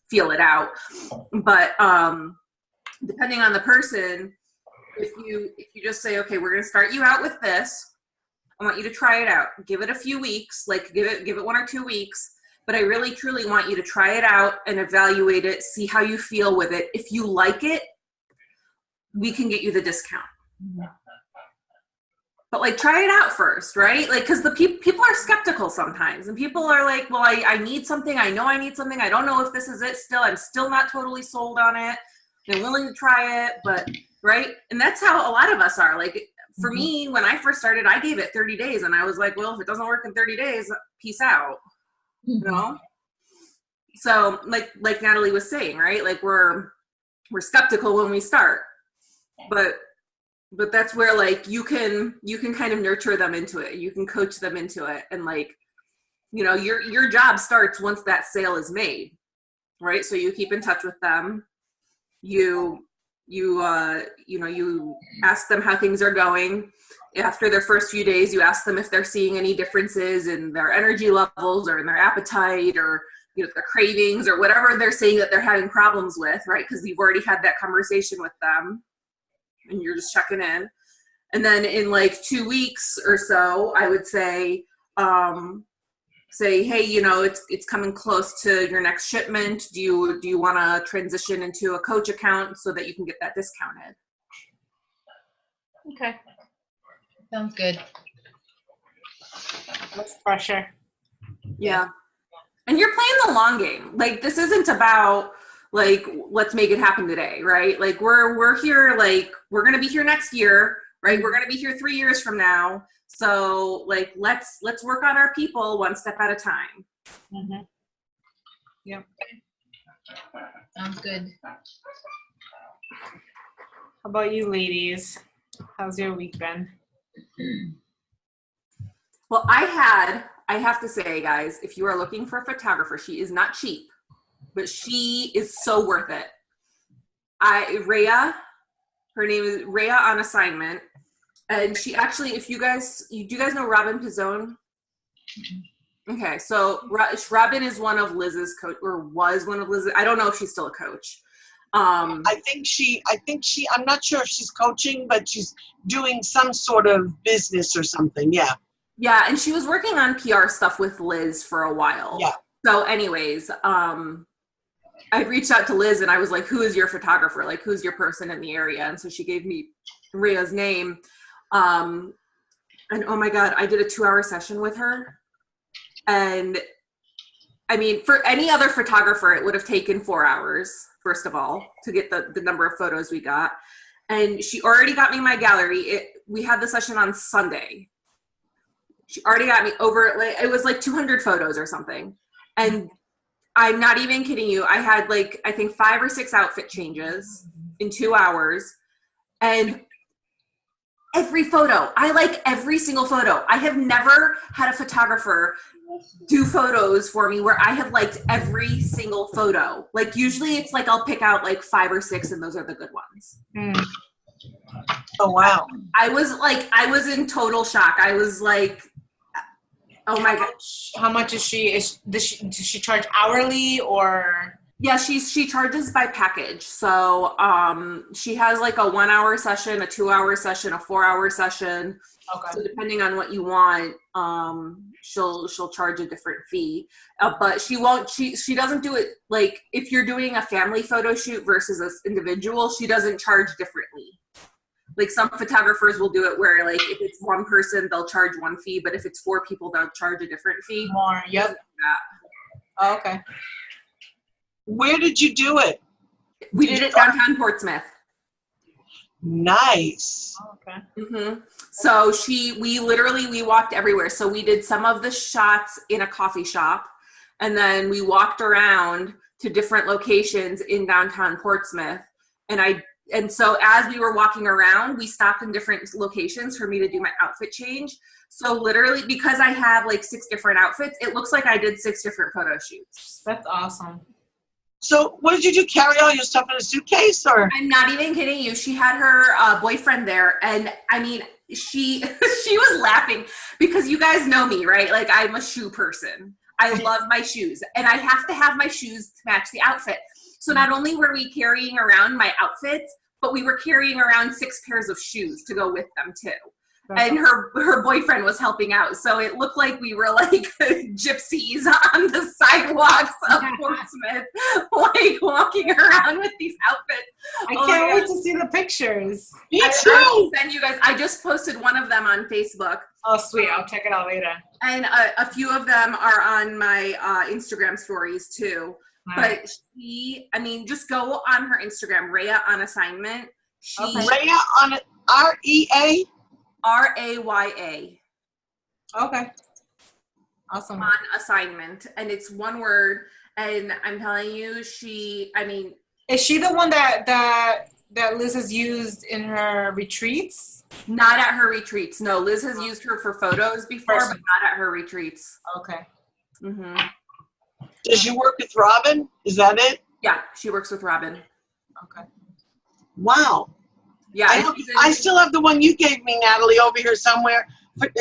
feel it out. But depending on the person, if you just say, okay, we're going to start you out with this. I want you to try it out. Give it a few weeks, like give it 1 or 2 weeks. But I really, truly want you to try it out and evaluate it, see how you feel with it. If you like it, we can get you the discount. But like, try it out first, right? Like, because the people are skeptical sometimes, and people are like, well, I need something. I know I need something. I don't know if this is it still. I'm still not totally sold on it. I'm willing to try it, but right. And that's how a lot of us are. Like, for me, when I first started, I gave it 30 days and I was like, well, if it doesn't work in 30 days, peace out, you know? So like Natalie was saying, right? Like we're skeptical when we start, but that's where like you can kind of nurture them into it. You can coach them into it. And like, you know, your job starts once that sale is made, right? So you keep in touch with them. You ask them how things are going. After their first few days, you ask them if they're seeing any differences in their energy levels or in their appetite or, you know, their cravings or whatever they're saying that they're having problems with, right? Because you've already had that conversation with them and you're just checking in. And then in like 2 weeks or so, I would say, hey, you know, it's coming close to your next shipment. Do you want to transition into a coach account so that you can get that discounted? Okay. Sounds good. Less pressure. Yeah. And you're playing the long game. Like, this isn't about like, let's make it happen today, right? Like we're here, like we're going to be here next year, right? We're going to be here 3 years from now. So like, let's work on our people one step at a time. Mm-hmm. Yep. Sounds good. How about you ladies? How's your week been? Well, I have to say, guys, if you are looking for a photographer, she is not cheap, but she is so worth it. Her name is Rhea on assignment. And she actually, do you guys know Robin Pizzone? Okay, so Robin is one of Liz's coach, or was one of Liz's. I don't know if she's still a coach. I think she, I'm not sure if she's coaching, but she's doing some sort of business or something. Yeah. Yeah, and she was working on PR stuff with Liz for a while. Yeah. So anyways, I reached out to Liz and I was like, who is your photographer? Like, who's your person in the area? And so she gave me Rhea's name. And oh my God, I did a 2-hour session with her. And I mean, for any other photographer, it would have taken 4 hours, first of all, to get the number of photos we got. And she already got me my gallery. We had the session on Sunday. She already got me over, it was like 200 photos or something. And I'm not even kidding you. I had like, I think 5 or 6 outfit changes in 2 hours. And every photo, I like every single photo. I have never had a photographer do photos for me where I have liked every single photo. Like usually it's like, I'll pick out like 5 or 6 and those are the good ones. Mm. Oh, wow. I was in total shock. I was like, oh my gosh. How much is she? Does she charge hourly or? Yeah, she charges by package. So she has like a 1-hour session, a 2-hour session, a 4-hour session. Okay. So depending on what you want, she'll charge a different fee. But she doesn't do it like if you're doing a family photo shoot versus an individual, she doesn't charge differently. Like some photographers will do it where like if it's one person, they'll charge one fee, but if it's 4 people, they'll charge a different fee. More, yep. Oh, okay. Where did you do it? We did it downtown Portsmouth. Nice. Oh, okay. Mm-hmm. So we walked everywhere. So we did some of the shots in a coffee shop, and then we walked around to different locations in downtown Portsmouth. And so as we were walking around, we stopped in different locations for me to do my outfit change. So literally, because I have like 6 different outfits, it looks like I did 6 different photo shoots. That's awesome. So what did you do? Carry all your stuff in a suitcase, or? I'm not even kidding you. She had her boyfriend there, and I mean, she was laughing because you guys know me, right? Like I'm a shoe person. I love my shoes, and I have to have my shoes to match the outfit. So not only were we carrying around my outfits, but we were carrying around 6 pairs of shoes to go with them too. And her boyfriend was helping out. So it looked like we were like gypsies on the sidewalks of Portsmouth, like walking around with these outfits. I can't wait to see the pictures. Me I too. will send you guys. I just posted one of them on Facebook. Oh, sweet. I'll check it out later. And a few of them are on my Instagram stories too. But she, I mean, just go on her Instagram, Rhea on Assignment. Rhea on it, R-E-A? R-A-Y-A. Okay. Awesome. On Assignment. And it's one word. And I'm telling you, is she the one that Liz has used in her retreats? Not at her retreats. No, Liz has used her for photos before, but not at her retreats. Okay. Mm-hmm. Does she work with Robin? Is that it? Yeah, she works with Robin. Okay. Wow. Yeah. I still have the one you gave me, Natalie, over here somewhere.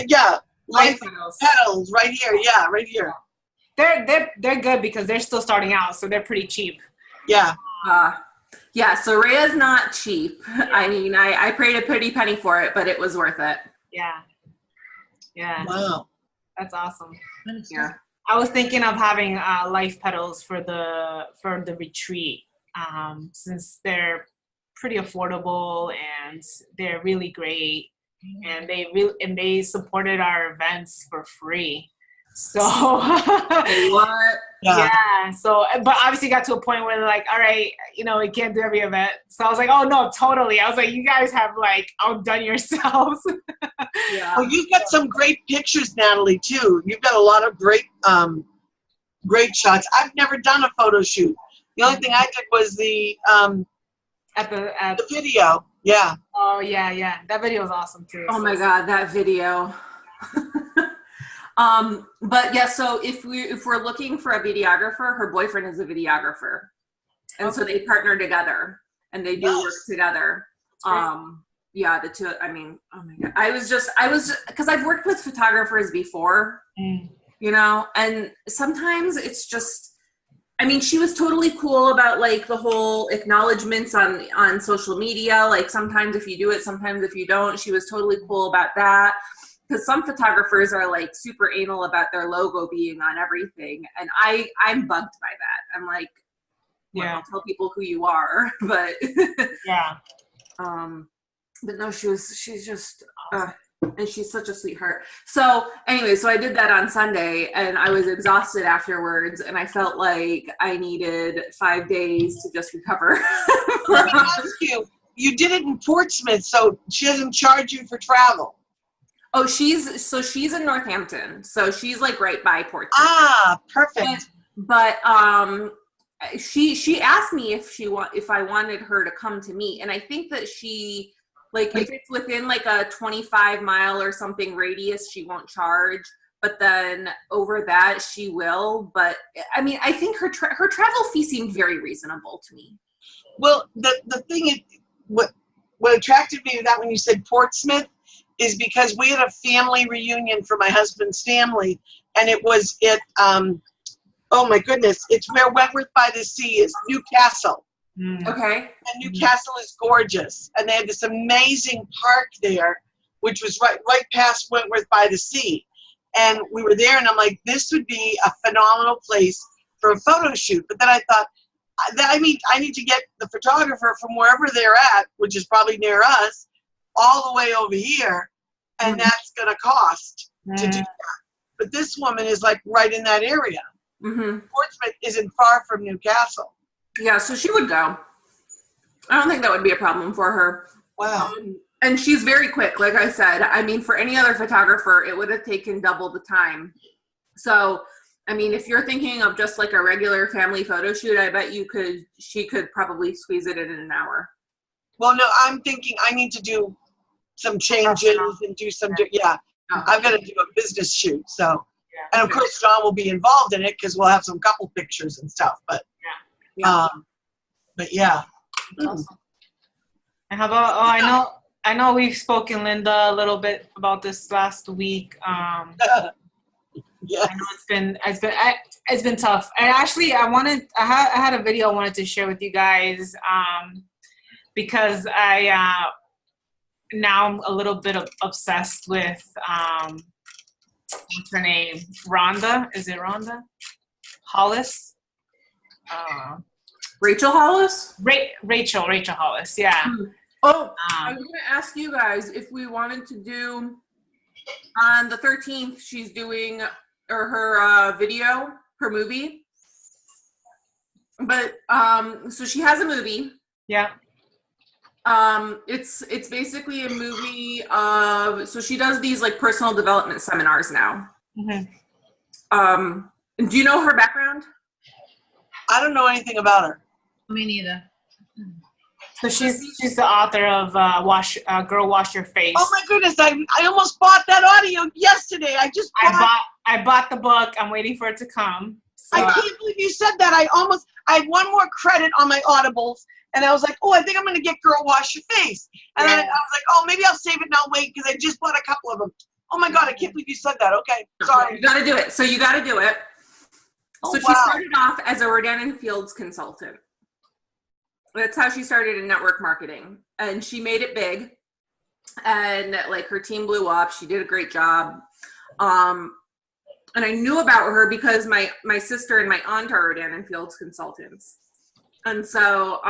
Yeah. Life petals right here. Yeah, right here. They're good because they're still starting out, so they're pretty cheap. Yeah. Yeah, so Rhea's not cheap. Yeah. I mean, I paid a pretty penny for it, but it was worth it. Yeah. Yeah. Wow. That's awesome. Yeah. I was thinking of having life petals for the retreat, since they're pretty affordable and they're really great, and they supported our events for free. So what? Yeah. So, but obviously got to a point where they're like, all right, we can't do every event. So I was like, oh no, totally. I was like, you guys have like outdone yourselves. Yeah. Well, you've got some great pictures, Natalie, too. You've got a lot of great shots. I've never done a photo shoot. The only thing I did was the video. Yeah. Oh yeah. That video was awesome too. Oh my God, that video. But yeah, so if we're looking for a videographer, her boyfriend is a videographer. And so they partner together and they do work together. Yeah, the two, I mean, oh my God. I was just, cause I've worked with photographers before, and sometimes it's just, I mean, she was totally cool about like the whole acknowledgements on social media. Like sometimes if you do it, sometimes if you don't, she was totally cool about that. Because some photographers are like super anal about their logo being on everything, and I'm bugged by that. I'm like, well, tell people who you are, but yeah. But no, she's just, and she's such a sweetheart. So anyway, so I did that on Sunday, and I was exhausted afterwards, and I felt like I needed 5 days to just recover. Let me ask you, you did it in Portsmouth, so she doesn't charge you for travel. Oh, she's in Northampton, so she's like right by Portsmouth. Ah, perfect. But she asked me if I wanted her to come to me, and I think that she, like, if it's within like a 25-mile or something radius, she won't charge. But then over that, she will. But I mean, I think her travel fee seemed very reasonable to me. Well, the thing is, what attracted me to that when you said Portsmouth is because we had a family reunion for my husband's family, and it was at, oh my goodness, it's where Wentworth by the Sea is, Newcastle. Okay. And Newcastle is gorgeous, and they had this amazing park there, which was right past Wentworth by the Sea. And we were there, and I'm like, this would be a phenomenal place for a photo shoot. But then I thought, I need to get the photographer from wherever they're at, which is probably near us, all the way over here, and that's going to cost to do that. But this woman is like right in that area. Portsmouth isn't far from Newcastle. Yeah, so she would go. I don't think that would be a problem for her. Wow. And she's very quick, like I said. I mean, for any other photographer, it would have taken double the time. So, I mean, if you're thinking of just like a regular family photo shoot, I bet she could probably squeeze it in an hour. Well, no, I'm thinking I need to do some changes and do some, I've got to do a business shoot. So, and of course, John will be involved in it because we'll have some couple pictures and stuff. But, yeah. Awesome. And how about, I know we've spoken, Linda, a little bit about this last week. Yes. I know it's been tough. And actually, I had a video I wanted to share with you guys, because now I'm a little bit obsessed with what's her name? Rhonda? Is it Rhonda Hollis? Rachel Hollis? Rachel Hollis, yeah. Oh, I was going to ask you guys if we wanted to do on the 13th. She's doing her video, her movie. But so she has a movie. Yeah. It's basically a movie of, so she does these like personal development seminars now. Mm-hmm. Do you know her background? I don't know anything about her. Me neither. So she's the author of Girl Wash Your Face. Oh my goodness, I almost bought that audio yesterday. I bought the book. I'm waiting for it to come. So. I can't believe you said that. I had one more credit on my Audibles, and I was like, oh, I think I'm going to get Girl Wash Your Face. And then I was like, oh, maybe I'll save it and I'll wait because I just bought a couple of them. Oh my God, I can't believe you said that. Okay, sorry. You got to do it. So you got to do it. So she started off as a Rodan & Fields consultant. That's how she started in network marketing. And she made it big. And like her team blew up. She did a great job. And I knew about her because my sister and my aunt are Rodan & Fields consultants. And so,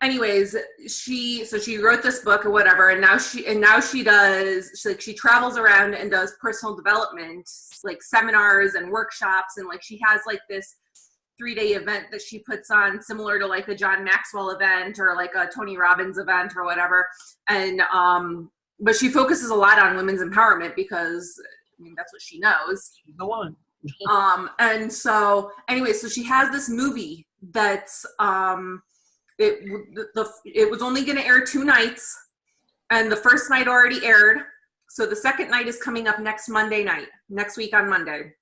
anyways, she wrote this book or whatever, and now she travels around and does personal development, like seminars and workshops, and like she has like this 3-day event that she puts on similar to like a John Maxwell event or like a Tony Robbins event or whatever. And, but she focuses a lot on women's empowerment because I mean, that's what she knows. Go on. And so anyway, so she has this movie that's, it was only going to air 2 nights, and the first night already aired. So the second night is coming up next week on Monday.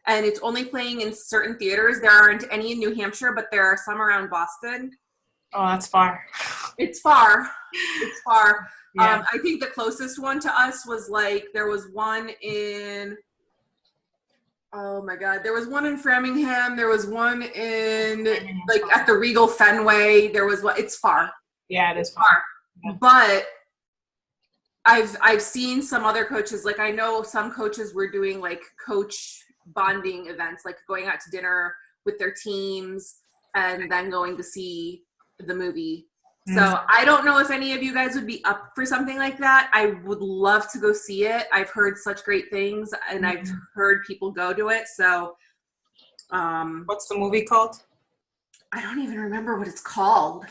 And it's only playing in certain theaters. There aren't any in New Hampshire, but there are some around Boston. Oh, that's far. It's far. It's far. Yeah. I think the closest one to us was like, there was one in, oh my God, there was one in Framingham. There was one in like at the Regal Fenway. There was one, it's far. Yeah, it is far. Yeah. But I've seen some other coaches, like I know some coaches were doing like coach bonding events, like going out to dinner with their teams and then going to see the movie. So I don't know if any of you guys would be up for something like that. I would love to go see it. I've heard such great things, and I've heard people go to it. So what's the movie called? I don't even remember what it's called.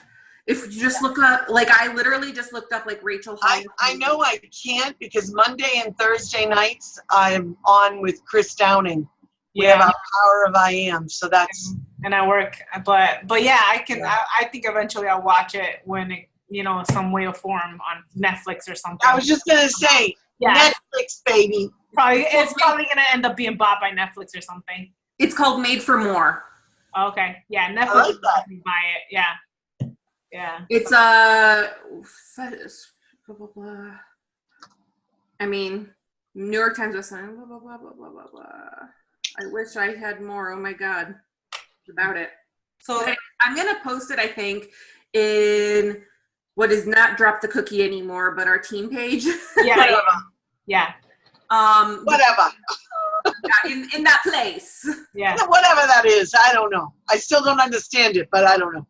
If you just look up, like I literally just looked up like Rachel Hollis. I know I can't because Monday and Thursday nights I'm on with Chris Downing. We have our Power of I Am, so that's. And I work, but yeah, I can. Yeah. I think eventually I'll watch it when it, some way or form on Netflix or something. I was just gonna say, Netflix, baby. It's probably gonna end up being bought by Netflix or something. It's called Made for More. Okay, yeah, Netflix will definitely buy it. Yeah. It's blah, blah, blah. I mean, New York Times was saying blah blah blah blah blah blah blah. I wish I had more. Oh my God, about it. So I'm gonna post it. I think in what is not Drop the Cookie anymore, but our team page. Yeah. Whatever. in that place. Yeah. Whatever that is, I don't know. I still don't understand it, but I don't know.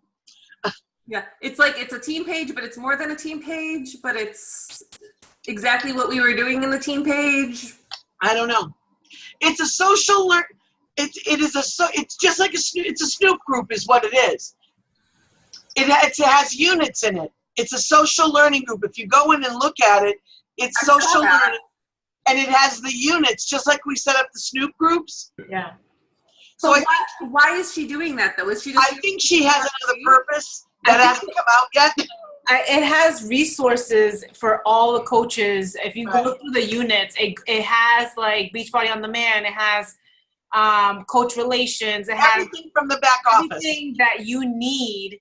Yeah, it's like it's a team page, but it's more than a team page. But it's exactly what we were doing in the team page. I don't know. It's a social it's just like it's a Snoop group is what it is. It has units in it. It's a social learning group. If you go in and look at it, it's social learning, and it has the units just like we set up the Snoop groups. Yeah. So why is she doing that though? Is she just? I think she has another purpose that hasn't come out yet. It has resources for all the coaches. If you go through the units, it has like Beachbody on Demand. It has coach relations. It has everything from the back office. Everything that you need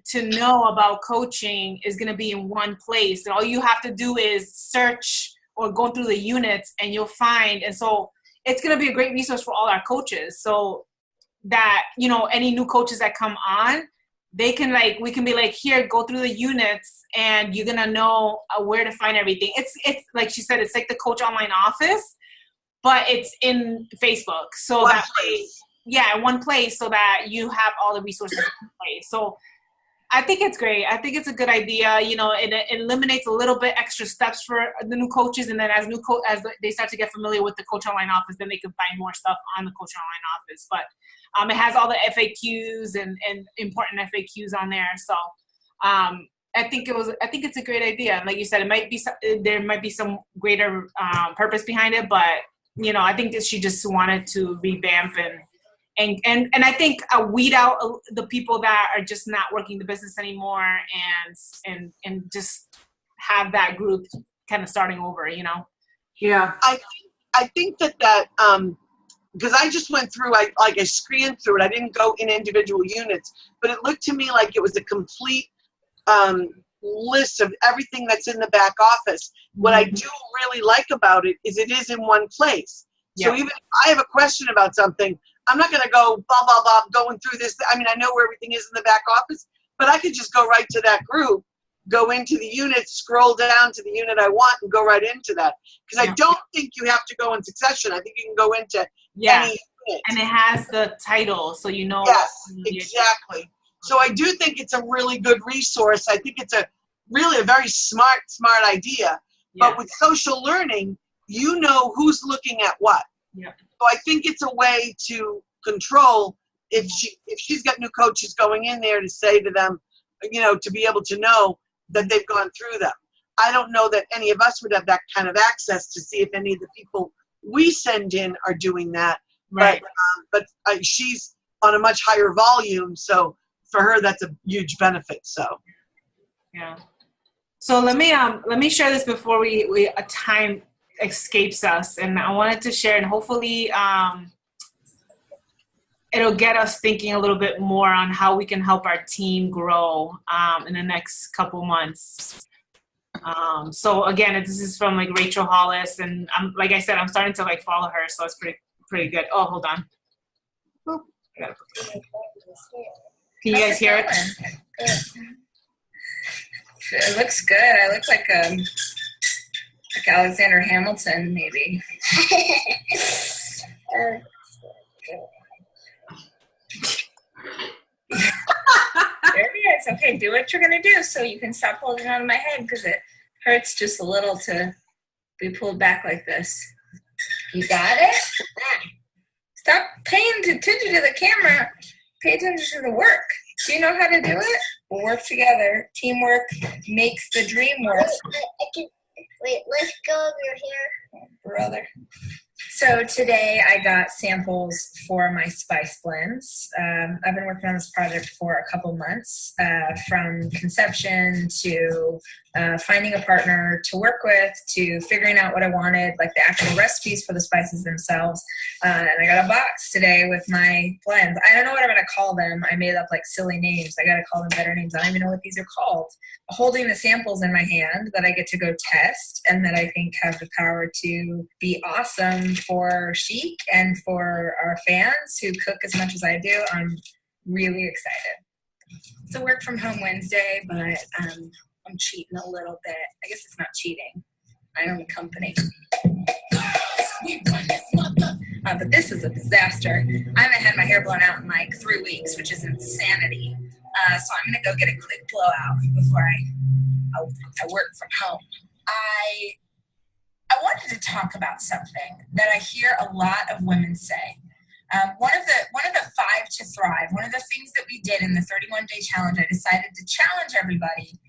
to know about coaching is going to be in one place. And all you have to do is search or go through the units, and you'll find, and so it's going to be a great resource for all our coaches. So that, you know, any new coaches that come on, they can we can be like, here, go through the units, and you're going to know where to find everything. It's like she said, it's like the Coach Online Office, but it's in Facebook. So One that place. in one place, so that you have all the resources in place. So I think it's great. I think it's a good idea. You know, it eliminates a little bit extra steps for the new coaches, and then as they start to get familiar with the Coach Online Office, then they can find more stuff on the Coach Online Office. But it has all the FAQs and important FAQs on there. So I think it's a great idea. And like you said, there might be some greater purpose behind it, but you know, I think that she just wanted to revamp and I think weed out the people that are just not working the business anymore, and just have that group kind of starting over, you know? Yeah. I think that because I just went through, I screened through it. I didn't go in individual units, but it looked to me like it was a complete list of everything that's in the back office. What I do really like about it is in one place. So even if I have a question about something, I'm not going to go blah, blah, blah, going through this. I mean, I know where everything is in the back office, but I could just go right to that group, go into the unit, scroll down to the unit I want, and go right into that. Because I don't think you have to go in succession. I think you can go into any unit. And it has the title, so you know. Yes, exactly. So I do think it's a really good resource. I think it's really a very smart idea. Yeah. But with social learning, you know who's looking at what. Yeah. So I think it's a way to control if she's got new coaches going in there to say to them, you know, to be able to know that they've gone through them. I don't know that any of us would have that kind of access to see if any of the people we send in are doing that. Right. But she's on a much higher volume, so for her that's a huge benefit. So. Yeah. So let me share this before a time escapes us, and I wanted to share, and hopefully it'll get us thinking a little bit more on how we can help our team grow in the next couple months. So again, this is from like Rachel Hollis, and like I said, I'm starting to like follow her, so it's pretty good. Oh, hold on. Can you guys hear it? It looks good. I look like Alexander Hamilton, maybe. There it is. Okay, do what you're going to do so you can stop holding on to my head, because it hurts just a little to be pulled back like this. You got it? Stop paying attention to the camera. Pay attention to the work. Do you know how to do it? We'll work together. Teamwork makes the dream work. Wait, let go of your hair. Brother. So today I got samples for my spice blends. I've been working on this project for a couple months, from conception to finding a partner to work with, to figuring out what I wanted, like the actual recipes for the spices themselves. And I got a box today with my blends. I don't know what I'm going to call them. I made up like silly names. I got to call them better names. I don't even know what these are called. Holding the samples in my hand that I get to go test, and that I think have the power to be awesome for Chic and for our fans who cook as much as I do. I'm really excited. It's a work from home Wednesday, but I'm cheating a little bit. I guess it's not cheating. I own the company. But this is a disaster. I haven't had my hair blown out in like 3 weeks, which is insanity. So I'm going to go get a quick blowout before I work from home. I wanted to talk about something that I hear a lot of women say. One of the 5 to Thrive, one of the things that we did in the 31-day challenge, I decided to challenge everybody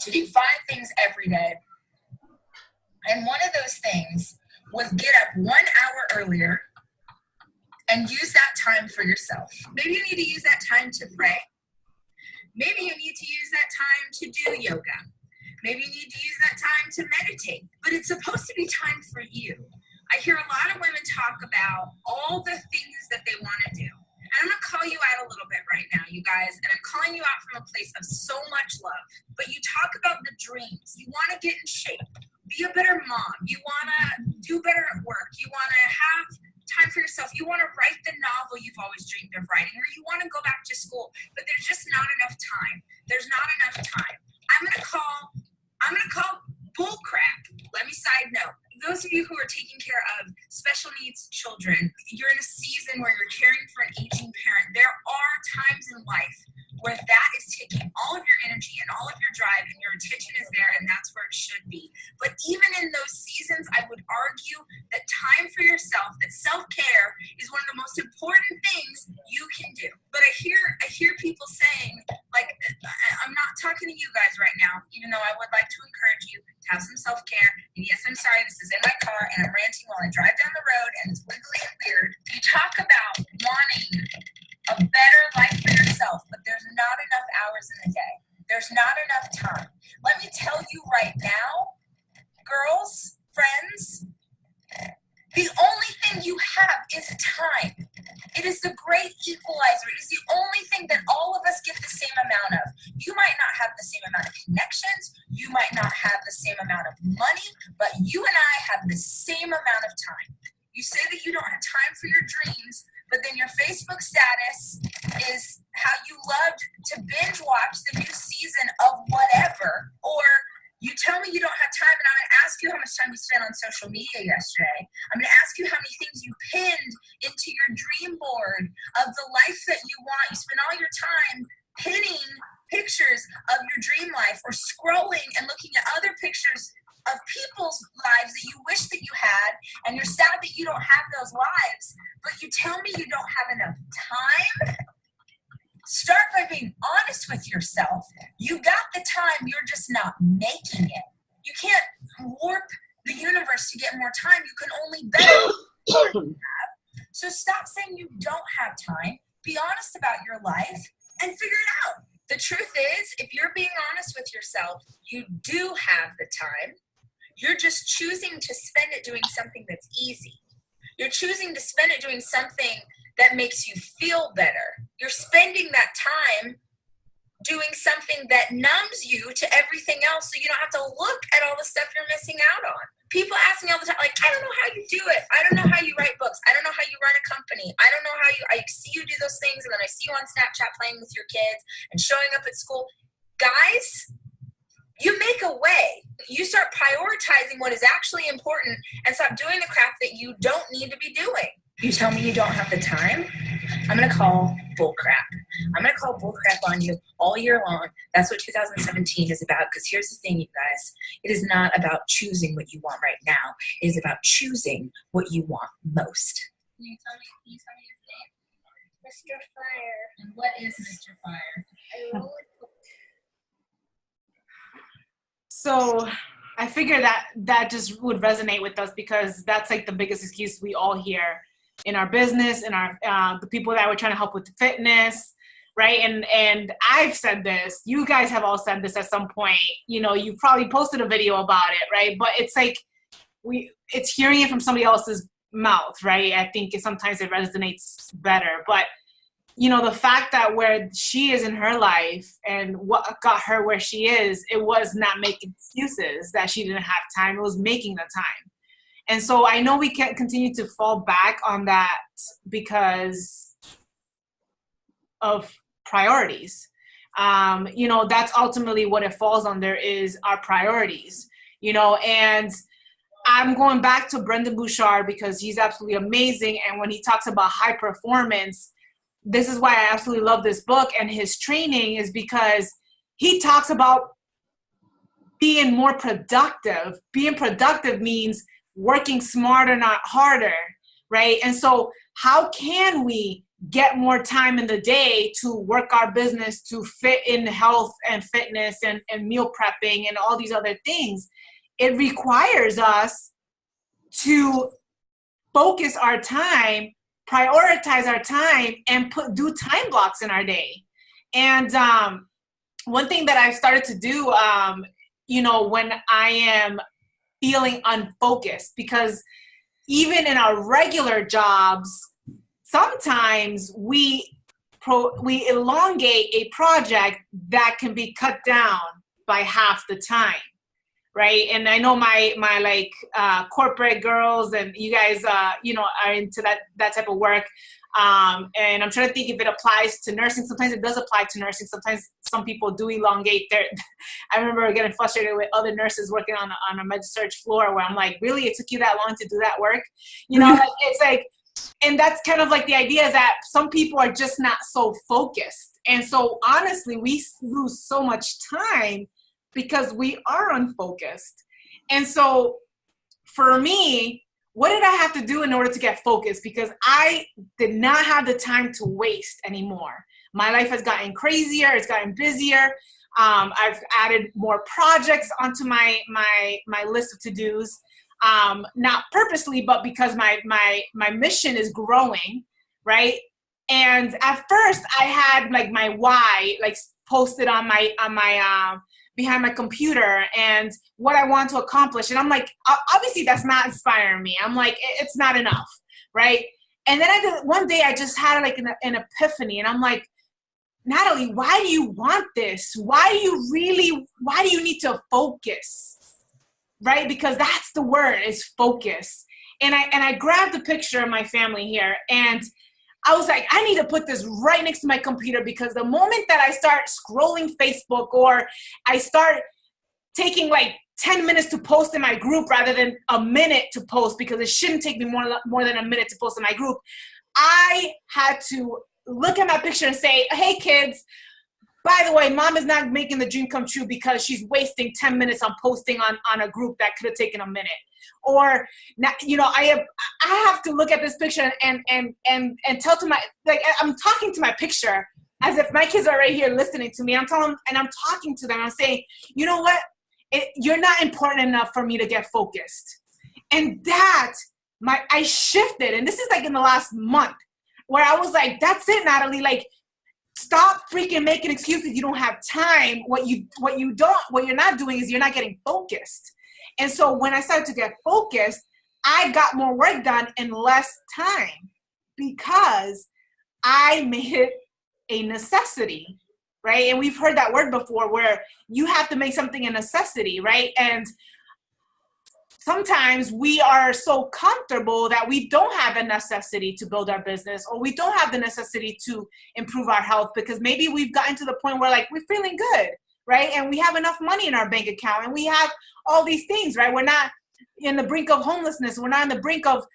to do 5 things every day. And one of those things was get up 1 hour earlier and use that time for yourself. Maybe you need to use that time to pray. Maybe you need to use that time to do yoga. Maybe you need to use that time to meditate. But it's supposed to be time for you. I hear a lot of women talk about all the things that they want to do. And I'm going to call you out a little bit right now, you guys. guys, and I'm calling you out from a place of so much love, but you talk about the dreams. You want to get in shape, be a better mom. You want to do better at work. You want to have time for yourself. You want to write the novel you've always dreamed of writing, or you want to go back to school, but there's just not enough time. There's not enough time. I'm going to call bull crap. Let me side note. Those of you who are taking care of special needs children, you're in a season where you're caring for an aging parent. There are times in life where that is taking all of your energy and all of your drive, and your attention is there, and that's where it should be. But even in those seasons, I would argue that time for yourself, that self-care is one of the most important things you can do. But I hear people saying, like, I'm not talking to you guys right now, even though I would like to encourage you to have some self-care. And yes, I'm sorry, this is in my car, and I'm ranting while I drive down the road, and it's wiggly and weird. You talk about wanting a better life for yourself, but there's not enough hours in the day. There's not enough time. Let me tell you right now, girls, friends, the only thing you have is time. It is the great equalizer. It is the only thing that all of us get the same amount of. You might not have the same amount of connections. You might not have the same amount of money, but you and I have the same amount of time. You say that you don't have time for your dreams, but then your Facebook status is how you loved to binge watch the new season of whatever, or you tell me you don't have time, and I'm going to ask you how much time you spent on social media yesterday. I'm going to ask you how many things you pinned into your dream board of the life that you want. You spend all your time pinning pictures of your dream life, or scrolling and looking at other pictures of people's lives that you wish that you had, and you're sad that you don't have those lives, but you tell me you don't have enough time? Start by being honest with yourself. You got the time, you're just not making it. You can't warp the universe to get more time. You can only better what you have. So stop saying you don't have time. Be honest about your life and figure it out. The truth is, if you're being honest with yourself, you do have the time. You're just choosing to spend it doing something that's easy. You're choosing to spend it doing something that makes you feel better. You're spending that time doing something that numbs you to everything else, so you don't have to look at all the stuff you're missing out on. People ask me all the time, like, I don't know how you do it. I don't know how you write books. I don't know how you run a company. I don't know how I see you do those things, and then I see you on Snapchat playing with your kids and showing up at school. Guys, you make a way. You start prioritizing what is actually important and stop doing the crap that you don't need to be doing. You tell me you don't have the time, I'm going to call bull crap. I'm going to call bull crap on you all year long. That's what 2017 is about, because here's the thing, you guys. It is not about choosing what you want right now. It is about choosing what you want most. Can you tell me his name? Mr. Fire. And what is Mr. Fire? I roll it. So I figure that just would resonate with us, because that's like the biggest excuse we all hear in our business, in our the people that we're trying to help with fitness, right? And I've said this, you guys have all said this at some point, you know, you probably posted a video about it, right? But it's like it's hearing it from somebody else's mouth, right? I think sometimes it resonates better. But you know, the fact that where she is in her life and what got her where she is, it was not making excuses that she didn't have time. It was making the time. And so I know we can't continue to fall back on that because of priorities. You know, that's ultimately what it falls under, is our priorities, you know. And I'm going back to Brendan Bouchard because he's absolutely amazing. And when he talks about high performance, this is why I absolutely love this book and his training, is because he talks about being more productive. Being productive means working smarter, not harder, right? And so how can we get more time in the day to work our business, to fit in health and fitness and meal prepping and all these other things? It requires us to focus our time, prioritize our time, and do time blocks in our day. And one thing that I've started to do, you know, when I am feeling unfocused, because even in our regular jobs, sometimes we we elongate a project that can be cut down by half the time, right? And I know my like corporate girls and you guys, you know, are into that type of work. And I'm trying to think if it applies to nursing. Sometimes it does apply to nursing. Sometimes some people do elongate their, I remember getting frustrated with other nurses working on a med surg floor where I'm like, really, it took you that long to do that work? You know, like, it's like, and that's kind of like the idea is that some people are just not so focused. And so honestly, we lose so much time because we are unfocused. And so for me, what did I have to do in order to get focused? Because I did not have the time to waste anymore. My life has gotten crazier. It's gotten busier. I've added more projects onto my list of to-dos. Not purposely, but because my mission is growing, right? And at first I had like my why, like posted on my behind my computer and what I want to accomplish. And I'm like, obviously that's not inspiring me. I'm like, it's not enough, right? And then one day I just had like an epiphany and I'm like, Natalie, why do you want this? Why do you need to focus? Right? Because that's the word, is focus. And I grabbed a picture of my family here and I was like, I need to put this right next to my computer because the moment that I start scrolling Facebook or I start taking like 10 minutes to post in my group rather than a minute to post, because it shouldn't take me more than a minute to post in my group, I had to look at my picture and say, hey kids, by the way, mom is not making the dream come true because she's wasting 10 minutes on posting on a group that could have taken a minute. Or, you know, I have to look at this picture and tell to my, like, I'm talking to my picture as if my kids are right here listening to me. I'm telling them and I'm talking to them. I'm saying, you know what? You're not important enough for me to get focused. And that, I shifted. And this is like in the last month where I was like, that's it, Natalie. Like, stop freaking making excuses. You don't have time. What you're not doing is you're not getting focused. And so when I started to get focused, I got more work done in less time because I made it a necessity, right? And we've heard that word before where you have to make something a necessity, right? And sometimes we are so comfortable that we don't have a necessity to build our business or we don't have the necessity to improve our health because maybe we've gotten to the point where like we're feeling good, right? And we have enough money in our bank account and we have all these things, right? We're not in the brink of homelessness. We're not on the brink of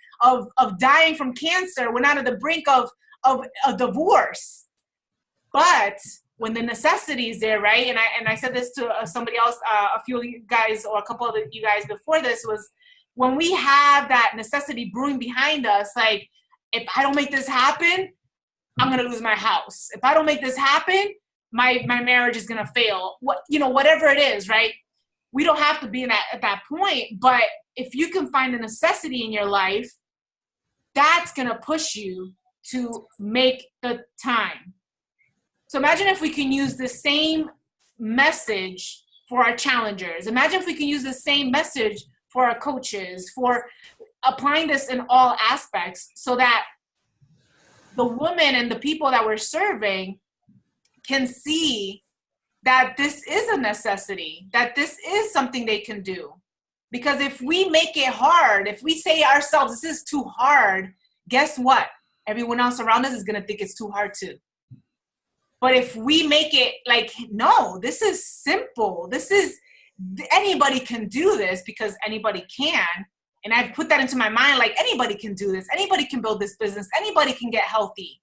dying from cancer. We're not at the brink of a divorce. But when the necessity is there, right? And I said this to somebody else, a few of you guys or a couple of you guys before this, was when we have that necessity brewing behind us, like, if I don't make this happen, I'm going to lose my house. If I don't make this happen, my marriage is going to fail. Whatever it is, right? We don't have to be at that point, but if you can find a necessity in your life, that's going to push you to make the time. So imagine if we can use the same message for our challengers. Imagine if we can use the same message for our coaches, for applying this in all aspects so that the women and the people that we're serving can see that this is a necessity, that this is something they can do. Because if we make it hard, if we say ourselves, this is too hard, guess what? Everyone else around us is going to think it's too hard too. But if we make it like, no, this is simple. Anybody can do this because anybody can. And I've put that into my mind, like anybody can do this. Anybody can build this business. Anybody can get healthy.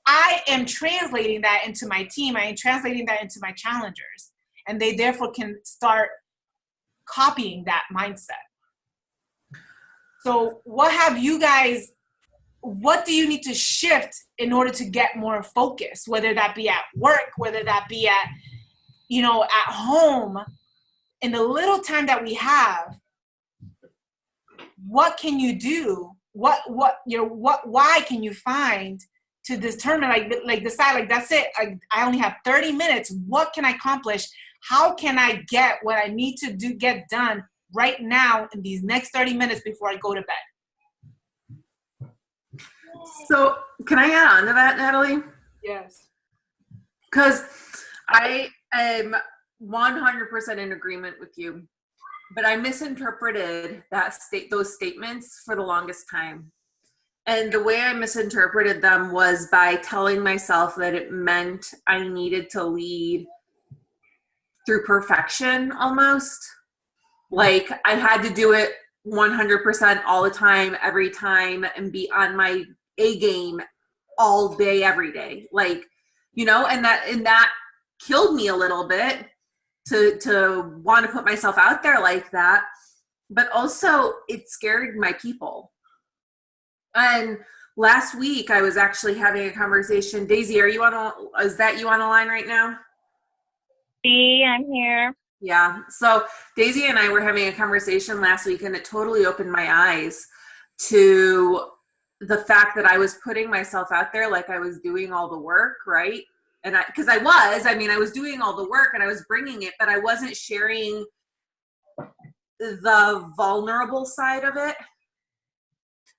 I am translating that into my team. I am translating that into my challengers. And they therefore can start copying that mindset. So what do you need to shift in order to get more focus? Whether that be at work, whether that be at home, in the little time that we have, what can you do? Why can you find to determine, like decide, like, that's it. I only have 30 minutes. What can I accomplish? How can I get what I need to get done right now in these next 30 minutes before I go to bed? So can I add on to that, Natalie? Yes. Because I am 100% in agreement with you, but I misinterpreted those statements for the longest time. And the way I misinterpreted them was by telling myself that it meant I needed to lead through perfection almost. Like I had to do it 100% all the time, every time, and be on my A game all day, every day. Like, you know, and that killed me a little bit to want to put myself out there like that. But also it scared my people. And last week I was actually having a conversation. Daisy, is that you on the line right now? I'm here. Yeah. So Daisy and I were having a conversation last week, and it totally opened my eyes to the fact that I was putting myself out there like I was doing all the work, right? And I was doing all the work and I was bringing it, but I wasn't sharing the vulnerable side of it,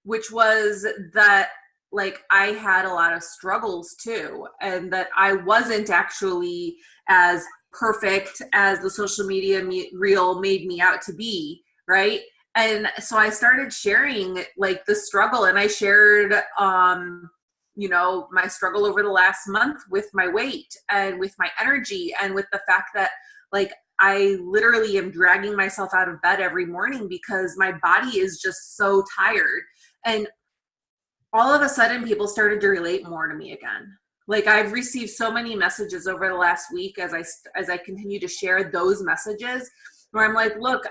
which was that like I had a lot of struggles too, and that I wasn't actually as perfect as the social media reel made me out to be, right? And so I started sharing like the struggle, and I shared you know, my struggle over the last month with my weight and with my energy, and with the fact that like I literally am dragging myself out of bed every morning because my body is just so tired. And all of a sudden people started to relate more to me again. Like I've received so many messages over the last week as I continue to share those messages where I'm like, look,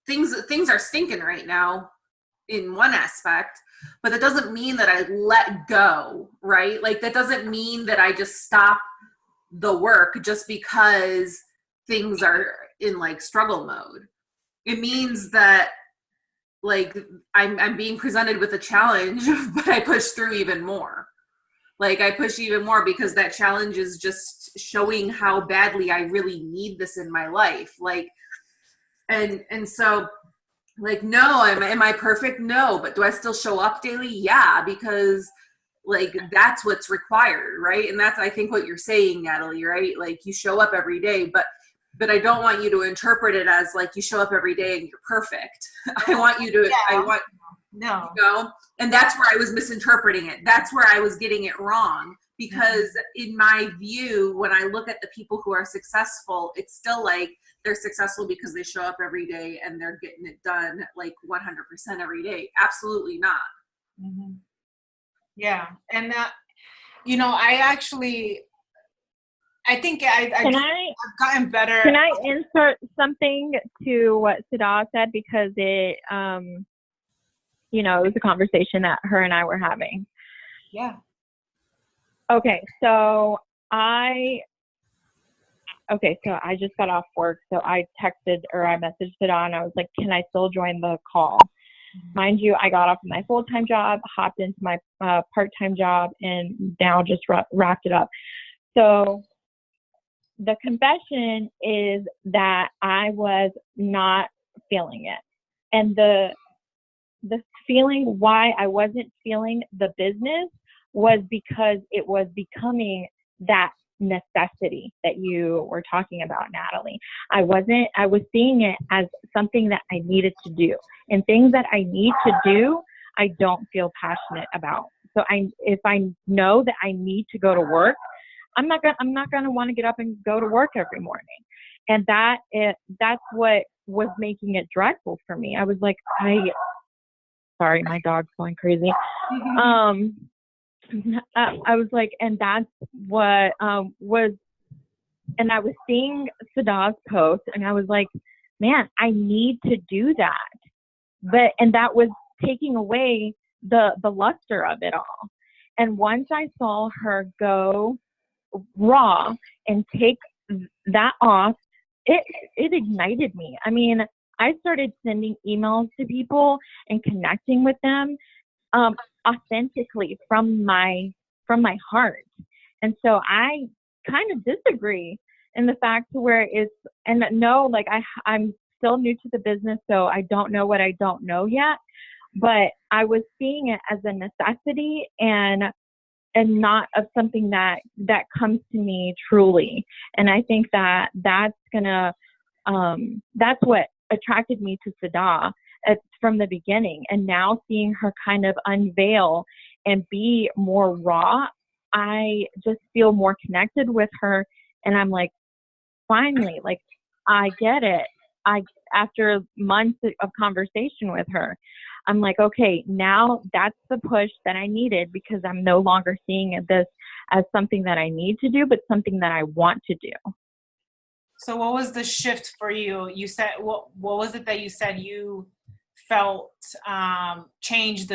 things are stinking right now in one aspect, but that doesn't mean that I let go, right? Like that doesn't mean that I just stop the work just because things are in like struggle mode. It means that like I'm being presented with a challenge, but I push through even more. Like I push even more because that challenge is just showing how badly I really need this in my life. Like, and so like, no, am I perfect? No, but do I still show up daily? Yeah, because like that's what's required, right? And that's I think what you're saying, Natalie, right? Like you show up every day, but I don't want you to interpret it as like you show up every day and you're perfect. I want you to, No. You know, and that's where I was misinterpreting it. That's where I was getting it wrong, because in my view, when I look at the people who are successful, it's still like they're successful because they show up every day and they're getting it done like 100% every day. Absolutely not. Mm-hmm. Yeah. And you know, I think I've gotten better. Can I insert something to what Sada said, because it, you know, it was a conversation that her and I were having. Yeah. Okay, so I just got off work, so I messaged Sada and I was like, can I still join the call? Mind you, I got off of my full-time job, hopped into my part-time job, and now just wrapped it up. So the confession is that I was not feeling it. And the feeling why I wasn't feeling the business was because it was becoming that necessity that you were talking about, Natalie. I was seeing it as something that I needed to do, and things that I need to do, I don't feel passionate about. So if I know that I need to go to work, I'm not going to want to get up and go to work every morning. And that's what was making it dreadful for me. I was like, sorry, my dog's going crazy. I was like, and that's what was, and I was seeing Sada's post, and I was like, man, I need to do that. And that was taking away the luster of it all. And once I saw her go raw and take that off, it ignited me. I mean, I started sending emails to people and connecting with them authentically from my heart. And so I kind of disagree in the fact to where it's, and no, like I'm still new to the business, so I don't know what I don't know yet, but I was seeing it as a necessity, and and not of something that comes to me truly. And I think that that's what attracted me to Sada from the beginning. And now seeing her kind of unveil and be more raw, I just feel more connected with her. And I'm like, finally, like, I get it. After months of conversation with her, I'm like, okay, now that's the push that I needed, because I'm no longer seeing this as something that I need to do, but something that I want to do. So what was the shift for you? You said, what was it that you said you felt changed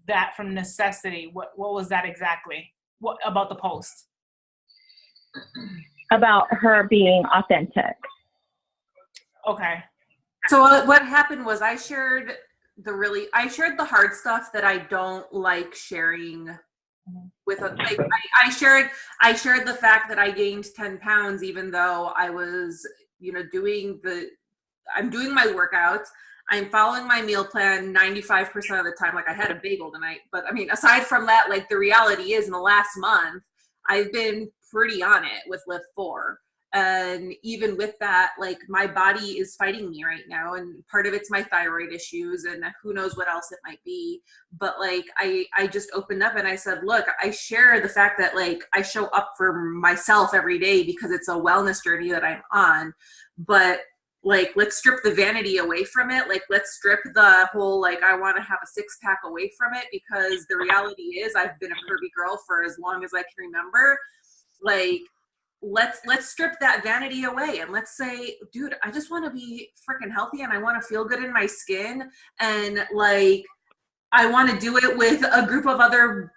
that from necessity? What was that exactly? What about the post? About her being authentic. Okay. So what happened was I shared the hard stuff that I don't like sharing with like I shared the fact that I gained 10 pounds, even though I was, doing my workouts. I'm following my meal plan 95% of the time. Like, I had a bagel tonight, but I mean, aside from that, like, the reality is in the last month, I've been pretty on it with Lift 4. And even with that, like, my body is fighting me right now. And part of it's my thyroid issues, and who knows what else it might be. But like, I just opened up and I said, look, I share the fact that, like, I show up for myself every day because it's a wellness journey that I'm on. But like, let's strip the vanity away from it. Like, let's strip the whole, like, I want to have a 6-pack away from it, because the reality is I've been a curvy girl for as long as I can remember. Like, let's strip that vanity away, and let's say, dude, I just want to be freaking healthy, and I want to feel good in my skin, and like, I want to do it with a group of other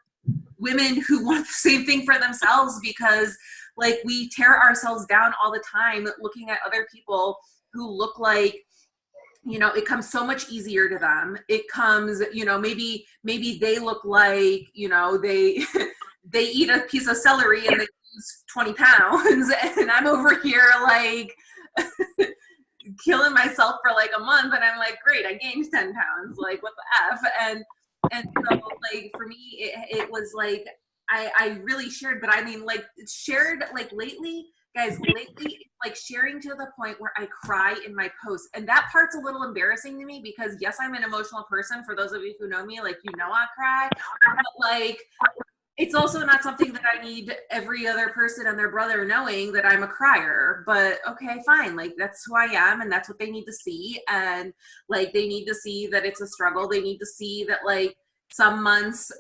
women who want the same thing for themselves, because like, we tear ourselves down all the time looking at other people who look like, it comes so much easier to them. It comes, maybe they look like, they they eat a piece of celery and they 20 pounds, and I'm over here like killing myself for like a month, and I'm like, great, I gained 10 pounds, like, what the F? And so, like, for me, it was like, I really shared, but I mean, like, shared, like, lately, guys, it's like sharing to the point where I cry in my posts. And that part's a little embarrassing to me, because yes, I'm an emotional person. For those of you who know me, like, I cry, but like, it's also not something that I need every other person and their brother knowing that I'm a crier. But okay, fine. Like, that's who I am, and that's what they need to see. And like, they need to see that it's a struggle. They need to see that, like, some months,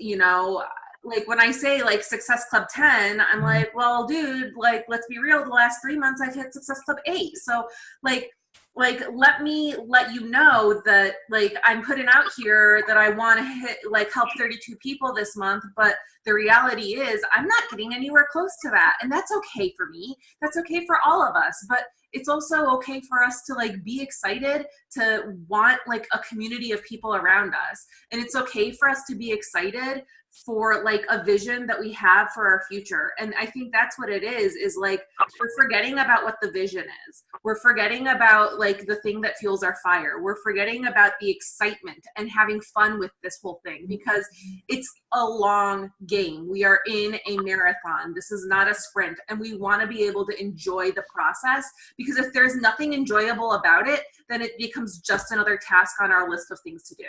like, when I say like Success Club 10, I'm like, well, dude, like, let's be real. The last 3 months I've hit Success Club 8. So like, let me let you know that, like, I'm putting out here that I want to help 32 people this month, but the reality is I'm not getting anywhere close to that. And that's okay for me. That's okay for all of us. But it's also okay for us to, like, be excited, to want, like, a community of people around us. And it's okay for us to be excited for, like, a vision that we have for our future. And I think that's what it is like, we're forgetting about what the vision is. We're forgetting about, like, the thing that fuels our fire. We're forgetting about the excitement and having fun with this whole thing, because it's a long game. We are in a marathon. This is not a sprint, and we want to be able to enjoy the process, because if there's nothing enjoyable about it, then it becomes just another task on our list of things to do.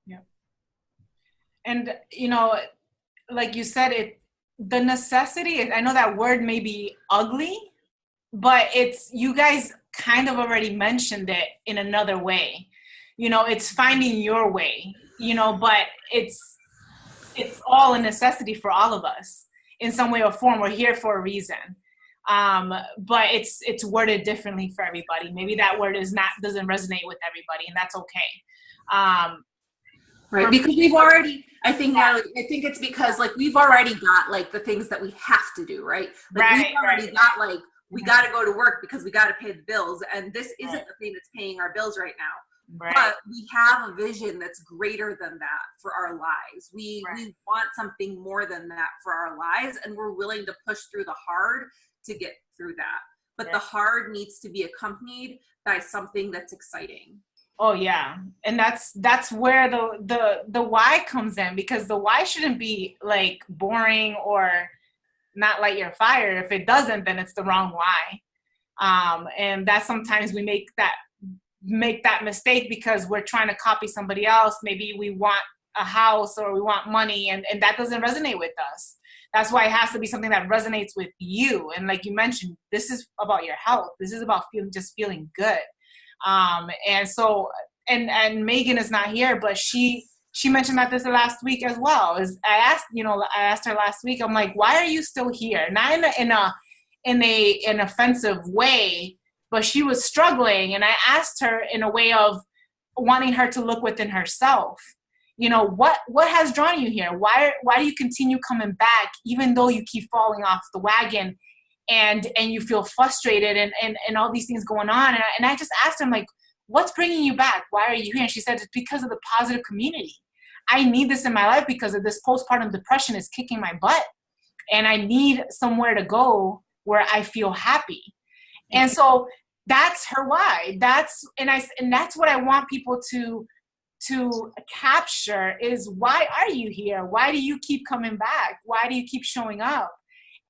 Yeah. And, like you said, the necessity, I know that word may be ugly, but you guys kind of already mentioned it in another way. It's finding your way, but it's all a necessity for all of us in some way or form. We're here for a reason. But it's worded differently for everybody. Maybe that word doesn't resonate with everybody, and that's okay. Right, because we've already, I think it's because, like, we've already got, like, the things that we have to do, right? Like, we've already got, like, we got to go to work because we got to pay the bills, and this isn't the thing that's paying our bills right now. Right. But we have a vision that's greater than that for our lives. We want something more than that for our lives, and we're willing to push through the hard to get through that. But the hard needs to be accompanied by something that's exciting. Oh yeah. And that's where the why comes in, because the why shouldn't be like boring or not light your fire. If it doesn't, then it's the wrong why. And that sometimes we make that mistake because we're trying to copy somebody else. Maybe we want a house or we want money, and that doesn't resonate with us. That's why it has to be something that resonates with you. And like you mentioned, this is about your health. This is about feeling good. And so, and Megan is not here, but she mentioned that this last week as well. I asked her last week, I'm like, why are you still here? Not in an offensive way, but she was struggling. And I asked her in a way of wanting her to look within herself. What has drawn you here? Why do you continue coming back, even though you keep falling off the wagon and you feel frustrated and all these things going on? And I just asked her, I'm like, what's bringing you back? Why are you here? And she said, it's because of the positive community. I need this in my life because of this postpartum depression is kicking my butt. And I need somewhere to go where I feel happy. And so that's her why. That's what I want people to capture is, why are you here? Why do you keep coming back? Why do you keep showing up?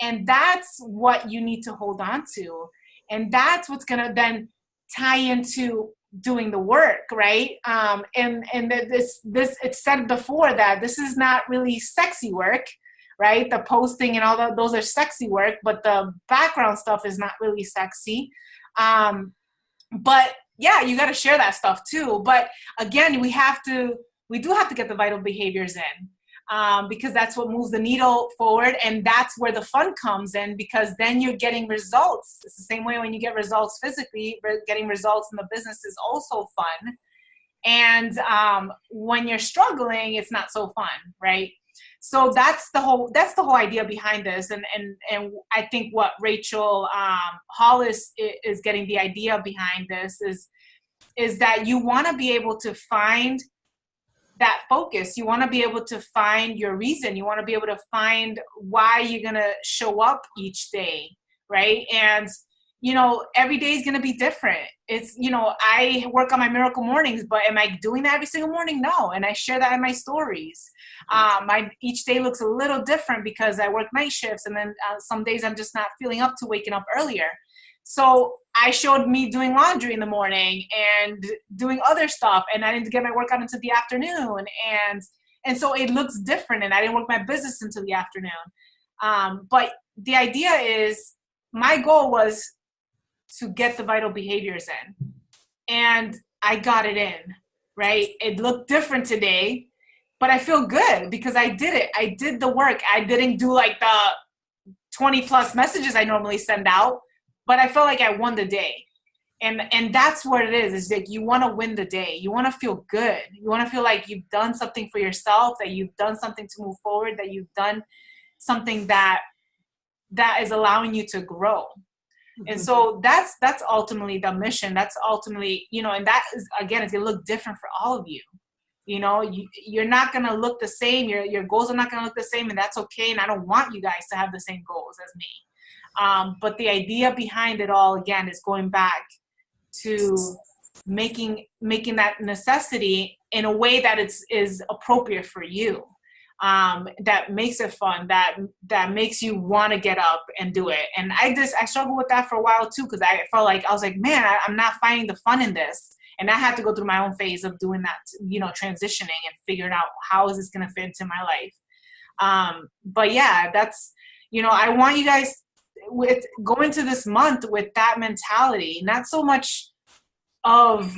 And that's what you need to hold on to. And that's what's going to then tie into doing the work, right? And this it's said before that this is not really sexy work, right? The posting and all those are sexy work, but the background stuff is not really sexy. But yeah, you got to share that stuff too. But again, we do have to get the vital behaviors in. Because that's what moves the needle forward, and that's where the fun comes in, because then you're getting results. It's the same way when you get results physically, getting results in the business is also fun. And when you're struggling, it's not so fun, right? So that's the whole idea behind this. And I think what Rachel Hollis is getting the idea behind this is that you want to be able to find that focus. You want to be able to find your reason. You want to be able to find why you're going to show up each day, right? And, every day is going to be different. It's, I work on my miracle mornings, but am I doing that every single morning? No. And I share that in my stories. Each day looks a little different because I work night shifts, and then some days I'm just not feeling up to waking up earlier. So I showed me doing laundry in the morning and doing other stuff, and I didn't get my workout until the afternoon. And so it looks different, and I didn't work my business until the afternoon. But the idea is, my goal was to get the vital behaviors in, and I got it in, right? It looked different today, but I feel good because I did it. I did the work. I didn't do like the 20 plus messages I normally send out, but I felt like I won the day. And that's what it is like, you want to win the day. You want to feel good. You want to feel like you've done something for yourself, that you've done something to move forward, that you've done something that is allowing you to grow. Mm-hmm. And so that's ultimately the mission. That's ultimately, and that is, again, it's going to look different for all of you. You're not going to look the same. Your goals are not going to look the same, and that's okay. And I don't want you guys to have the same goals as me. But the idea behind it all, again, is going back to making that necessity in a way that is appropriate for you, that makes it fun, that makes you want to get up and do it. And I struggled with that for a while too, because I felt like I was like, man, I'm not finding the fun in this. And I had to go through my own phase of doing that, transitioning and figuring out how is this going to fit into my life. But yeah, that's, I want you guys with going to this month with that mentality, not so much of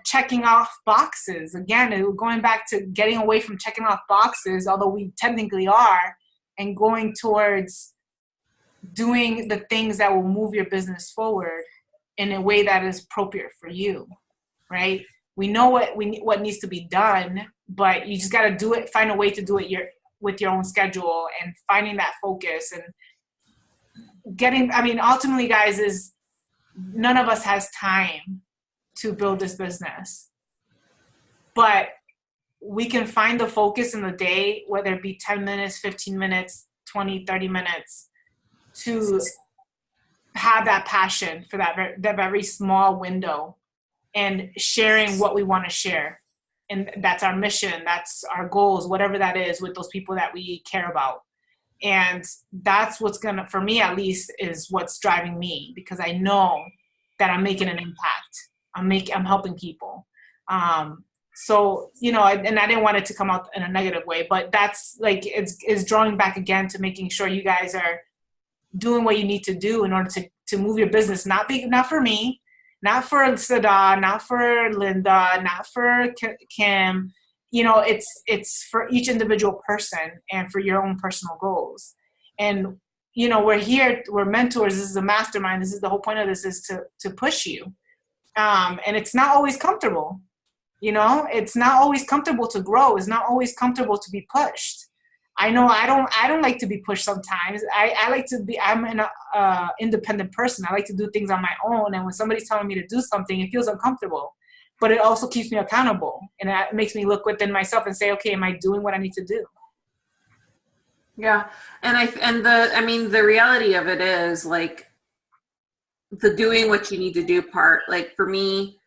checking off boxes. Again, going back to getting away from checking off boxes, although we technically are, and going towards doing the things that will move your business forward in a way that is appropriate for you, right? We know what needs to be done, but you just got to do it, find a way to do it with your own schedule, and finding that focus and ultimately, guys, is none of us has time to build this business, but we can find the focus in the day, whether it be 10 minutes, 15 minutes, 20, 30 minutes, to have that passion for that very small window and sharing what we want to share. And that's our mission, that's our goals, whatever that is, with those people that we care about. And that's what's gonna, for me at least, is what's driving me, because I know that I'm making an impact. I'm helping people. So, you know, and I didn't want it to come out in a negative way, but that's like, it's drawing back again to making sure you guys are doing what you need to do in order to move your business, not for me, not for Sada, not for Linda, not for Kim. You know, it's for each individual person and for your own personal goals. And, you know, we're mentors. This is a mastermind. This is the whole point of this, is to push you. And it's not always comfortable. You know, it's not always comfortable to grow. It's not always comfortable to be pushed. I know I don't like to be pushed sometimes. I'm an independent person. I like to do things on my own. And when somebody's telling me to do something, it feels uncomfortable. But it also keeps me accountable. And it makes me look within myself and say, okay, am I doing what I need to do? Yeah. And the reality of it is, like, the doing what you need to do part, like, for me,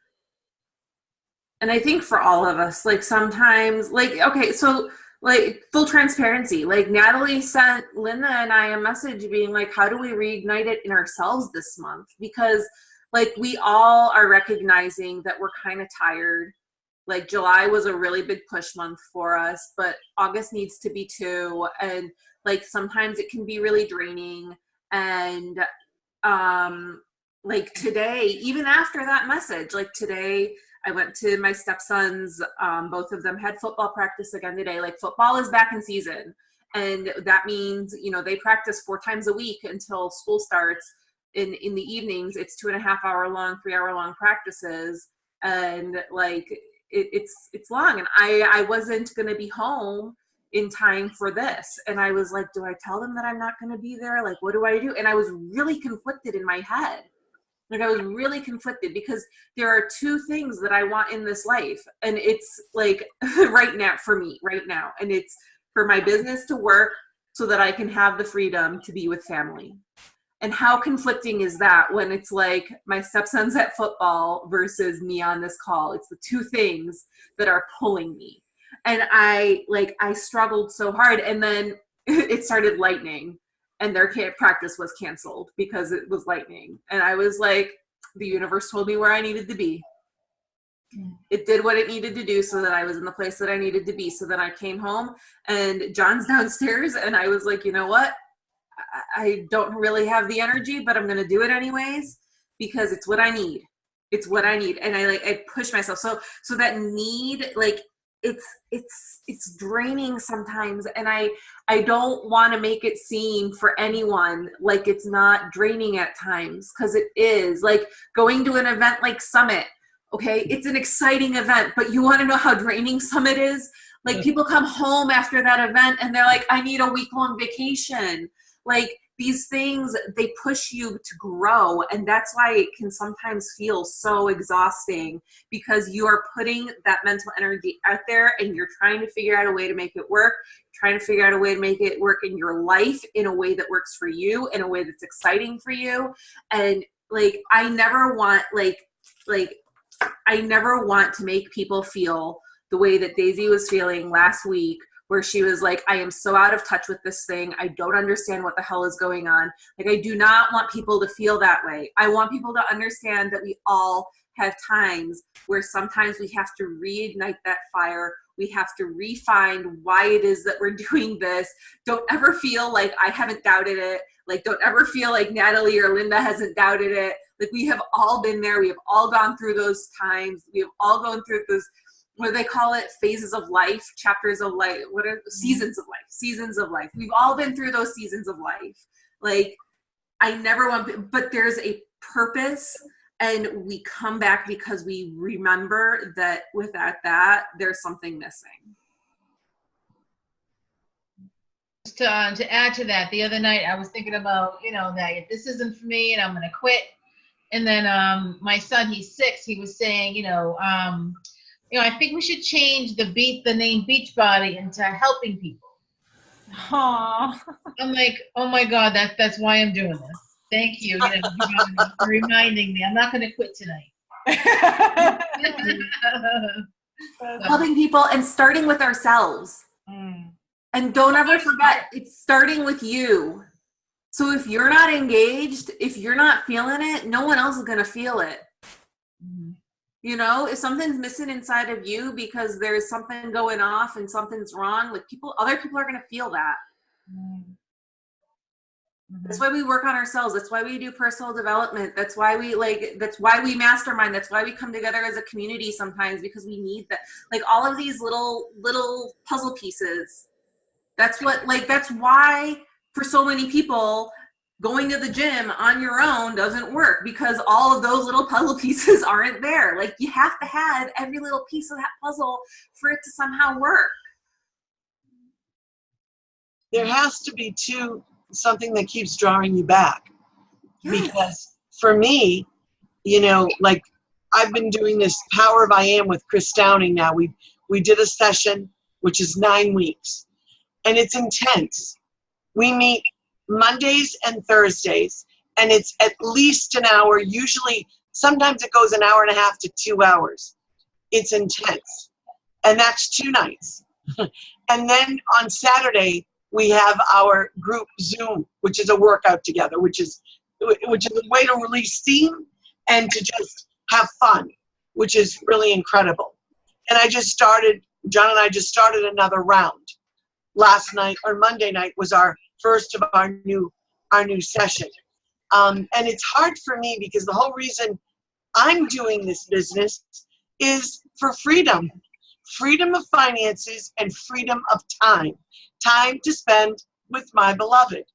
and I think for all of us, like, sometimes, like, okay, so, like, full transparency, like, Natalie sent Linda and I a message being like, how do we reignite it in ourselves this month? Because, like, we all are recognizing that we're kind of tired. Like, July was a really big push month for us, but August needs to be too. And, like, sometimes it can be really draining. And, like, today, even after that message, like, today I went to my stepsons, both of them had football practice again today. Like, football is back in season. And that means, you know, they practice 4 times a week until school starts. In the evenings, it's 2.5 hour long, 3 hour long practices. And, like, it's long. And I wasn't going to be home in time for this. And I was like, do I tell them that I'm not going to be there? Like, what do I do? And I was really conflicted in my head. Like, I was really conflicted because there are 2 things that I want in this life. And it's, like, right now, for me, right now. And it's for my business to work so that I can have the freedom to be with family. And how conflicting is that when it's like my stepson's at football versus me on this call? It's the 2 things that are pulling me. And I struggled so hard. And then it started lightning. And their practice was canceled because it was lightning. And I was like, the universe told me where I needed to be. It did what it needed to do so that I was in the place that I needed to be. So then I came home and John's downstairs and I was like, you know what? I don't really have the energy, but I'm going to do it anyways because it's what I need. It's what I need. And I push myself. So that need, like, it's draining sometimes. And I don't want to make it seem for anyone like it's not draining at times, because it is. Like, going to an event like Summit, okay, it's an exciting event, but you want to know how draining Summit is? Like, people come home after that event and they're like, I need a week-long vacation. Like, these things, they push you to grow. And that's why it can sometimes feel so exhausting, because you are putting that mental energy out there and you're trying to figure out a way to make it work, trying to figure out a way to make it work in your life in a way that works for you, in a way that's exciting for you. And, like, I never want to make people feel the way that Daisy was feeling last week, where she was like, I am so out of touch with this thing. I don't understand what the hell is going on. Like, I do not want people to feel that way. I want people to understand that we all have times where sometimes we have to reignite that fire. We have to refine why it is that we're doing this. Don't ever feel like I haven't doubted it. Like, don't ever feel like Natalie or Linda hasn't doubted it. Like, we have all been there. We have all gone through those times. We have all gone through those, what do they call it? Phases of life, chapters of life, what are seasons of life. We've all been through those seasons of life. Like, I never want, but there's a purpose, and we come back because we remember that without that, there's something missing. Just to add to that, the other night I was thinking about, that if this isn't for me and I'm going to quit. And then my son, he's 6, he was saying, I think we should change the name Beachbody into helping people. Aww. I'm like, oh my God, that's why I'm doing this. Thank you, for reminding me. I'm not going to quit tonight. Helping people and starting with ourselves. And don't ever forget, it's starting with you. So if you're not engaged, if you're not feeling it, no one else is going to feel it. You know, if something's missing inside of you because there's something going off and something's wrong, like other people are going to feel that. That's why we work on ourselves. That's why we do personal development. That's why we mastermind. That's why we come together as a community sometimes, because we need that, like all of these little puzzle pieces. That's why for so many people, going to the gym on your own doesn't work, because all of those little puzzle pieces aren't there. Like you have to have every little piece of that puzzle for it to somehow work. There has to be something that keeps drawing you back. Yes. Because for me, you know, like I've been doing this Power of I Am with Chris Downing now. We did a session, which is 9 weeks, and it's intense. We meet Mondays and Thursdays, and it's at least an hour. Usually, sometimes it goes an hour and a half to 2 hours. It's intense. And that's 2 nights. And then on Saturday, we have our group Zoom, which is a workout together, which is a way to release steam and to just have fun, which is really incredible. And John and I just started another round. Last night, or Monday night, was our first of our new session. And it's hard for me because the whole reason I'm doing this business is for freedom of finances and freedom of time to spend with my beloved,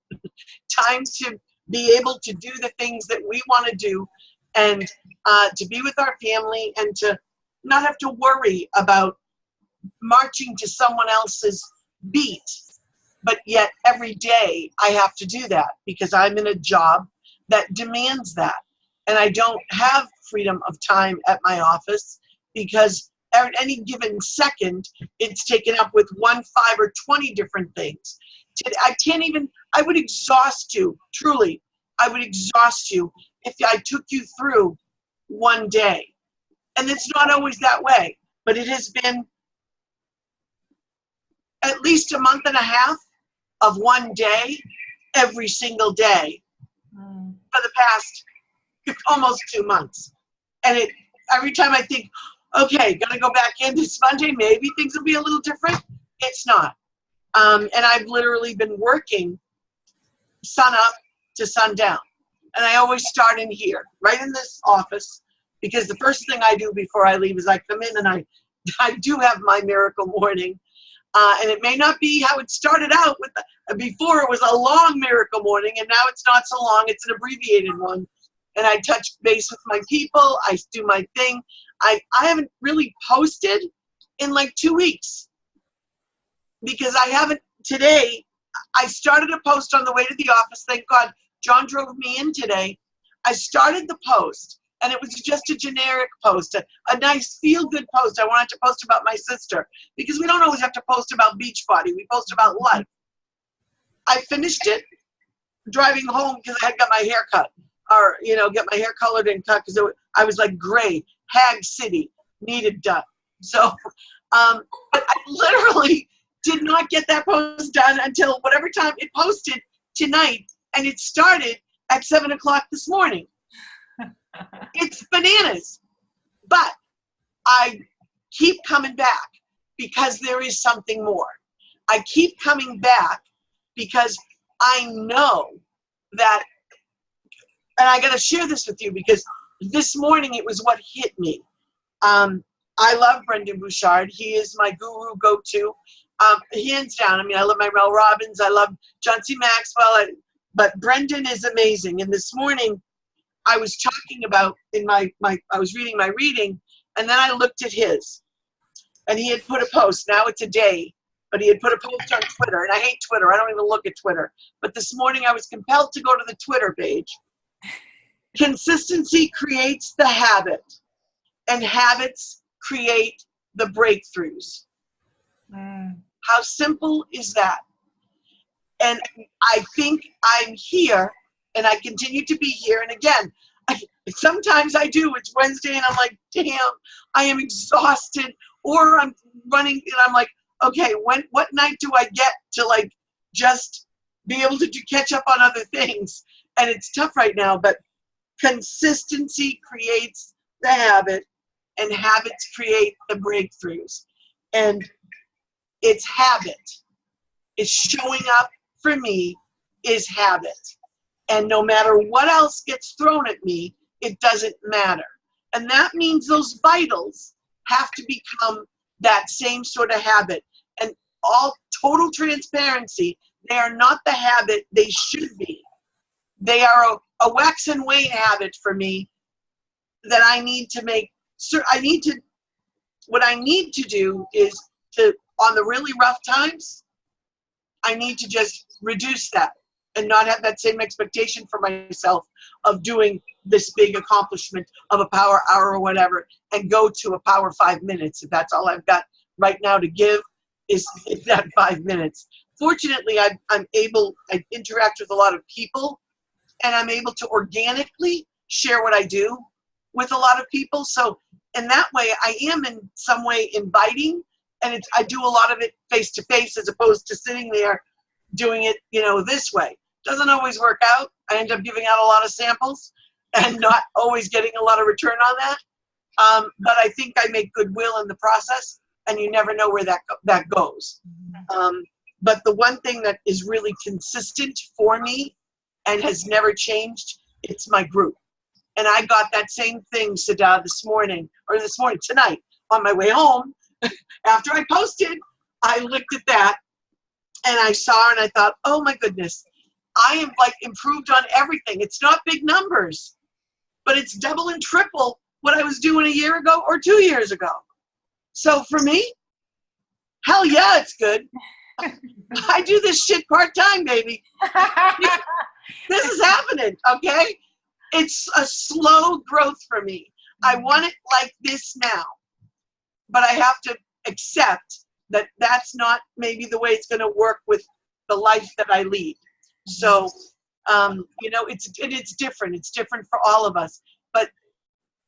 time to be able to do the things that we want to do, and to be with our family, and to not have to worry about marching to someone else's beat. But yet every day I have to do that because I'm in a job that demands that. And I don't have freedom of time at my office because at any given second, it's taken up with 1, 5, or 20 different things. I would exhaust you, truly. I would exhaust you if I took you through one day. And it's not always that way, but it has been at least a month and a half of one day, every single day for the past almost 2 months. And every time I think, okay, gonna go back in this Monday, maybe things will be a little different. It's not. And I've literally been working sun up to sundown. And I always start in here, right in this office, because the first thing I do before I leave is I come in and I do have my miracle morning. And it may not be how it started out before it was a long miracle morning, and now it's not so long, it's an abbreviated one. And I touch base with my people, I do my thing. I haven't really posted in like 2 weeks because today, I started a post on the way to the office. Thank God John drove me in today. I started the post, and it was just a generic post, a nice feel-good post. I wanted to post about my sister because we don't always have to post about Beachbody. We post about life. I finished it driving home because I had got my hair cut, or, get my hair colored and cut because I was like gray, Hag City, needed done. So, but I literally did not get that post done until whatever time it posted tonight, and it started at 7 o'clock this morning. It's bananas. But I keep coming back because there is something more. I keep coming back because I know that, and I got to share this with you because this morning it was what hit me. I love Brendan Bouchard. He is my guru go-to. Hands down. I mean, I love my Mel Robbins. I love John C. Maxwell. But Brendan is amazing. And this morning, I was talking about I was reading my reading, and then I looked at his. And he had put a post. Now it's a day. But he had put a post on Twitter. And I hate Twitter. I don't even look at Twitter. But this morning, I was compelled to go to the Twitter page. Consistency creates the habit. And habits create the breakthroughs. How simple is that? And I think I'm here, and I continue to be here. And again, Sometimes I do. It's Wednesday and I'm like, damn, I am exhausted. Or I'm running and I'm like, okay, what night do I get to like just be able to catch up on other things? And it's tough right now, but consistency creates the habit and habits create the breakthroughs. And it's habit. It's showing up for me is habit. And no matter what else gets thrown at me, it doesn't matter. And that means those vitals have to become that same sort of habit. And all total transparency, they are not the habit they should be. They are a wax and wane habit for me that I need to make. What I need to do is to, on the really rough times, I need to just reduce that and not have that same expectation for myself of doing this big accomplishment of a power hour or whatever, and go to a power 5 minutes. If that's all I've got right now to give is that 5 minutes. Fortunately, I interact with a lot of people, and I'm able to organically share what I do with a lot of people. So in that way, I am in some way inviting, and I do a lot of it face to face as opposed to sitting there doing it, this way. Doesn't always work out. I end up giving out a lot of samples and not always getting a lot of return on that. But I think I make goodwill in the process, and you never know where that goes. But the one thing that is really consistent for me and has never changed, it's my group. And I got that same thing, Sada, tonight, on my way home. After I posted, I looked at that and I saw and I thought, oh my goodness, I am like improved on everything. It's not big numbers, but it's double and triple what I was doing a year ago or 2 years ago. So for me, hell yeah, it's good. I do this shit part-time, baby. This is happening, okay? It's a slow growth for me. I want it like this now, but I have to accept that that's not maybe the way it's going to work with the life that I lead. So, it's different. It's different for all of us, but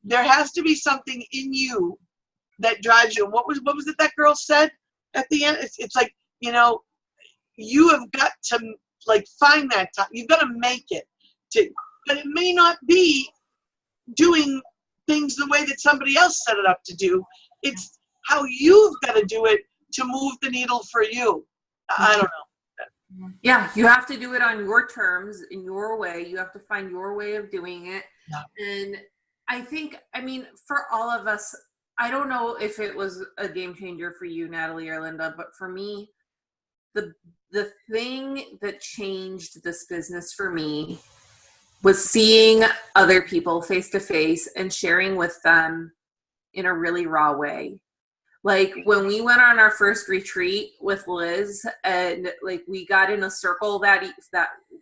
there has to be something in you that drives you. What was it that girl said at the end? It's like, you have got to like find that time. You've got to make it. But it may not be doing things the way that somebody else set it up to do. It's how you've got to do it to move the needle for you. I don't know. Yeah, you have to do it on your terms, in your way. You have to find your way of doing it. Yeah. And I think, for all of us, I don't know if it was a game changer for you, Natalie or Linda, but for me, the thing that changed this business for me was seeing other people face to face and sharing with them in a really raw way. Like when we went on our first retreat with Liz, and like we got in a circle that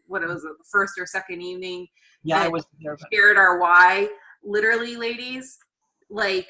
what it was, the first or second evening. Yeah, I was there. Shared our why. Literally, ladies, like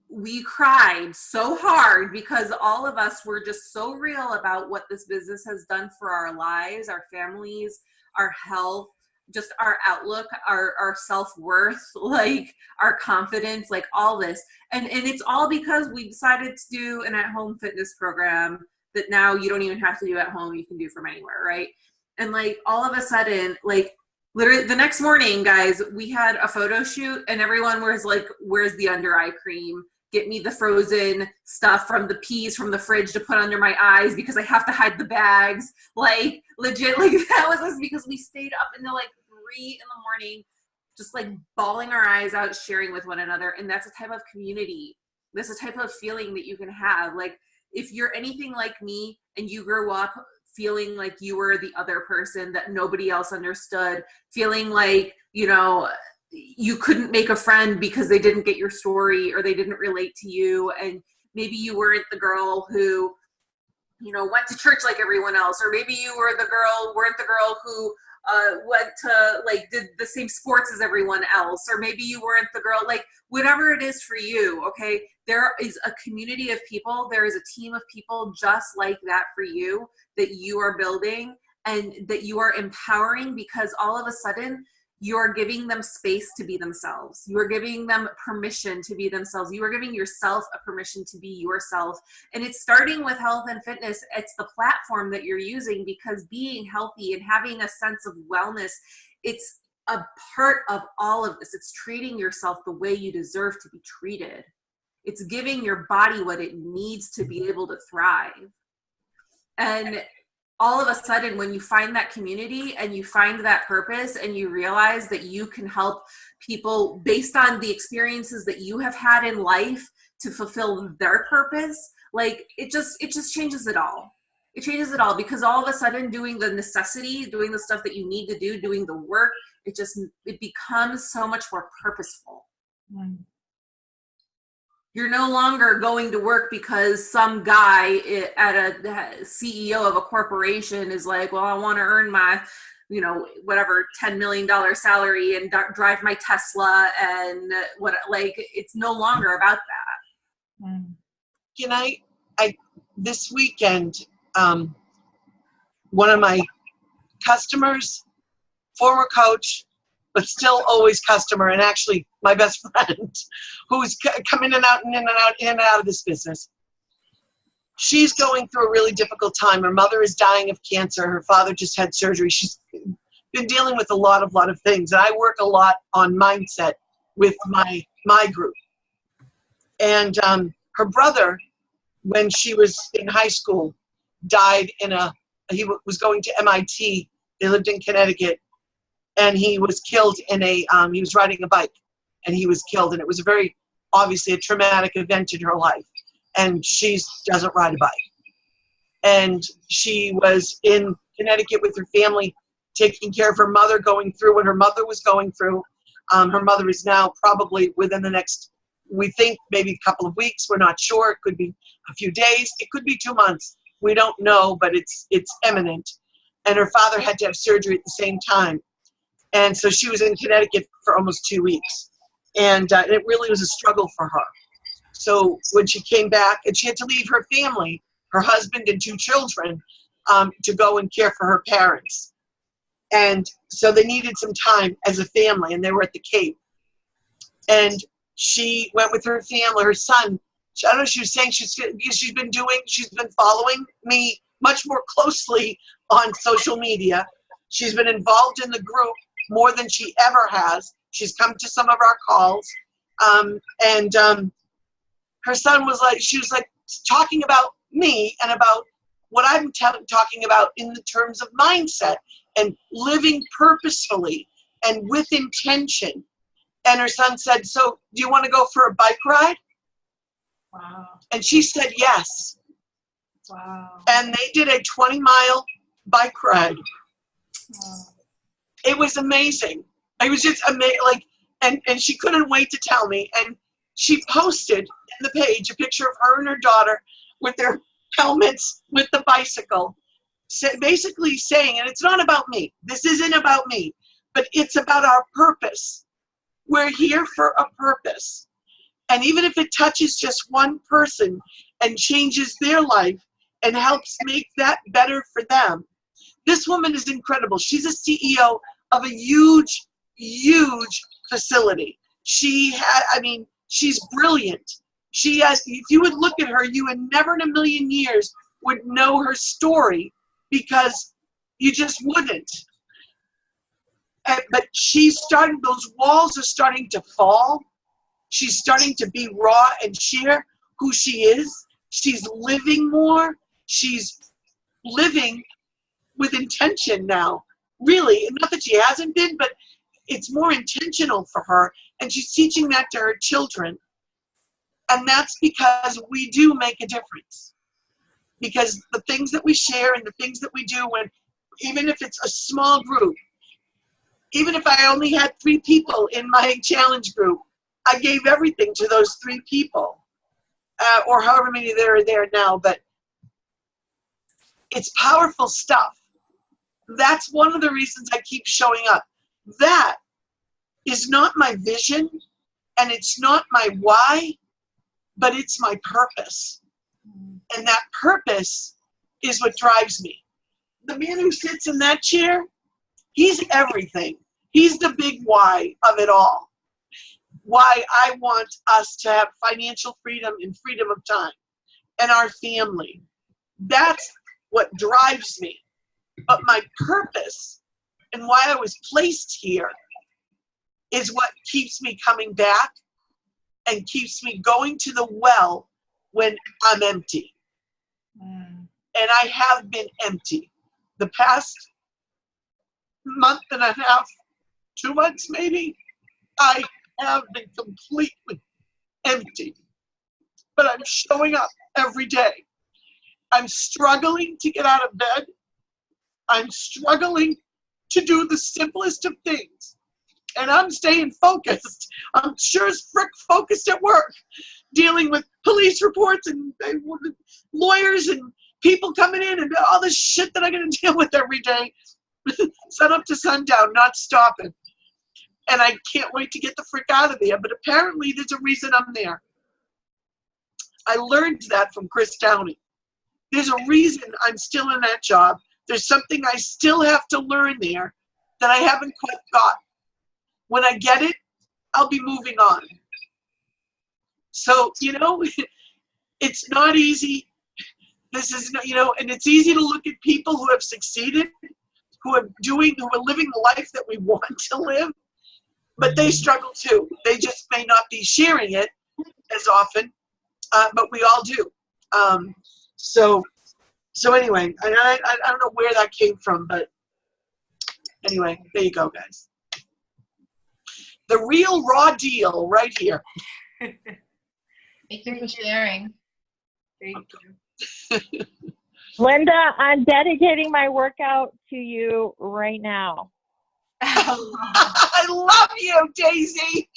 we cried so hard because all of us were just so real about what this business has done for our lives, our families, our health, just our outlook, our self-worth, like our confidence, like all this. And it's all because we decided to do an at-home fitness program that now you don't even have to do at home. You can do from anywhere, right? And like all of a sudden, like literally the next morning, guys, we had a photo shoot and everyone was like, where's the under eye cream? Get me the frozen stuff from the peas from the fridge to put under my eyes because I have to hide the bags. Like legit, like that was us because we stayed up until like 3 in the morning, just like bawling our eyes out, sharing with one another. And that's a type of community. That's a type of feeling that you can have. Like if you're anything like me and you grew up feeling like you were the other person that nobody else understood, feeling like, you couldn't make a friend because they didn't get your story or they didn't relate to you. And maybe you weren't the girl who, went to church like everyone else, or maybe you weren't the girl who went to did the same sports as everyone else, or maybe you weren't the girl, like whatever it is for you. Okay. There is a community of people. There is a team of people just like that for you that you are building and that you are empowering, because all of a sudden you're giving them space to be themselves. You are giving them permission to be themselves. You are giving yourself a permission to be yourself. And it's starting with health and fitness. It's the platform that you're using, because being healthy and having a sense of wellness, it's a part of all of this. It's treating yourself the way you deserve to be treated. It's giving your body what it needs to be able to thrive. And all of a sudden, when you find that community and you find that purpose and you realize that you can help people based on the experiences that you have had in life to fulfill their purpose, like it just changes it all. It changes it all, because all of a sudden doing the necessity, doing the stuff that you need to do, doing the work, it becomes so much more purposeful. Mm. You're no longer going to work because some guy at a CEO of a corporation is like, well, I want to earn my, whatever, $10 million salary and drive my Tesla and what, like, it's no longer about that. Mm. Can I this weekend, one of my customers, former coach, but still always customer, and actually my best friend, who's come in and out of this business. She's going through a really difficult time. Her mother is dying of cancer. Her father just had surgery. She's been dealing with a lot of things. And I work a lot on mindset with my group. And her brother, when she was in high school, died he was going to MIT. They lived in Connecticut. And he was killed he was riding a bike, and he was killed. And it was obviously a traumatic event in her life. And she doesn't ride a bike. And she was in Connecticut with her family, taking care of her mother, going through what her mother was going through. Her mother is now probably within the next, we think maybe a couple of weeks. We're not sure. It could be a few days. It could be 2 months. We don't know, but it's imminent. And her father had to have surgery at the same time. And so she was in Connecticut for almost 2 weeks. And it really was a struggle for her. So when she came back, and she had to leave her family, her husband and 2 children, to go and care for her parents. And so they needed some time as a family, and they were at the Cape. And she went with her family, her son. I don't know, she was saying she's been following me much more closely on social media. She's been involved in the group more than she ever has. She's come to some of our calls. Her son she was talking about me and about what I'm talking about in the terms of mindset and living purposefully and with intention. And her son said, so do you want to go for a bike ride? Wow. And she said, yes. Wow. And they did a 20-mile bike ride. Wow. It was amazing. It was just amazing. And she couldn't wait to tell me. And she posted in the page a picture of her and her daughter with their helmets with the bicycle, basically saying, and it's not about me. This isn't about me, but it's about our purpose. We're here for a purpose. And even if it touches just one person and changes their life and helps make that better for them. This woman is incredible. She's a CEO of a huge, huge facility. She's brilliant. If you would look at her, you would never in a million years would know her story, because you just wouldn't. But those walls are starting to fall. She's starting to be raw and share who she is. She's living more. She's living with intention now. Really, not that she hasn't been, but it's more intentional for her. And she's teaching that to her children. And that's because we do make a difference. Because the things that we share and the things that we do, even if it's a small group, even if I only had 3 people in my challenge group, I gave everything to those 3 people, or however many there are there now. But it's powerful stuff. That's one of the reasons I keep showing up. That is not my vision, and it's not my why, but it's my purpose. And that purpose is what drives me. The man who sits in that chair, he's everything. He's the big why of it all. Why I want us to have financial freedom and freedom of time and our family. That's what drives me. But my purpose and why I was placed here is what keeps me coming back and keeps me going to the well when I'm empty. And I have been empty. The past month and a half, 2 months maybe, I have been completely empty. But I'm showing up every day. I'm struggling to get out of bed. I'm struggling to do the simplest of things. And I'm staying focused. I'm sure as frick focused at work, dealing with police reports and lawyers and people coming in and all this shit that I got to deal with every day. Sun up to sundown, not stopping. And I can't wait to get the frick out of there. But apparently there's a reason I'm there. I learned that from Chris Downey. There's a reason I'm still in that job. There's something I still have to learn there that I haven't quite got. When I get it, I'll be moving on. So, it's not easy. This is, and it's easy to look at people who have succeeded, who are living the life that we want to live, but they struggle too. They just may not be sharing it as often, but we all do. So anyway, I don't know where that came from, but anyway, there you go, guys. The real raw deal right here. Thank you for sharing. Thank you. Linda, I'm dedicating my workout to you right now. I love you, Daisy.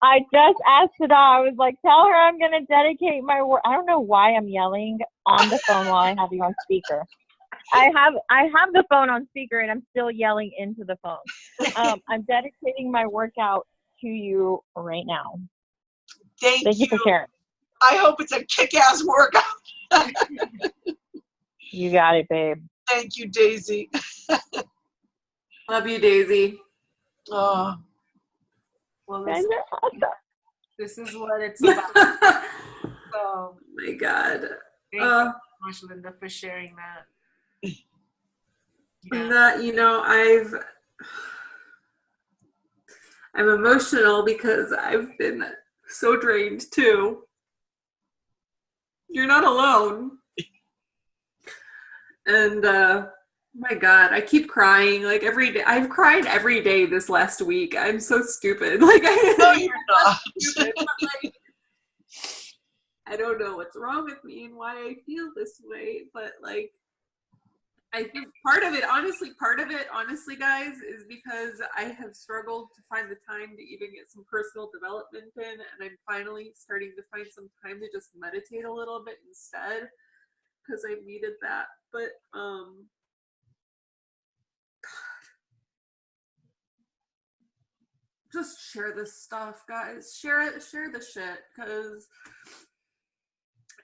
I just asked Sada, I was like, tell her I'm going to dedicate my work. I don't know why I'm yelling on the phone while I have you on speaker. I have the phone on speaker and I'm still yelling into the phone. I'm dedicating my workout to you right now. Thank you for sharing. I hope it's a kick-ass workout. You got it, babe. Thank you, Daisy. Love you, Daisy. Oh. Well, Guys are awesome. this is what it's about. So, My God. thank you so much, Linda, for sharing that. And that, I'm emotional because I've been so drained too. You're not alone. And my God, I keep crying like every day. I've cried every day this last week. I'm so stupid. Like No, you're not. Stupid, but like, I don't know what's wrong with me and why I feel this way, but like, I think part of it, honestly, guys, is because I have struggled to find the time to even get some personal development in, and I'm finally starting to find some time to just meditate a little bit instead, because I needed that. But just share this stuff, guys. Share it. Share the shit, because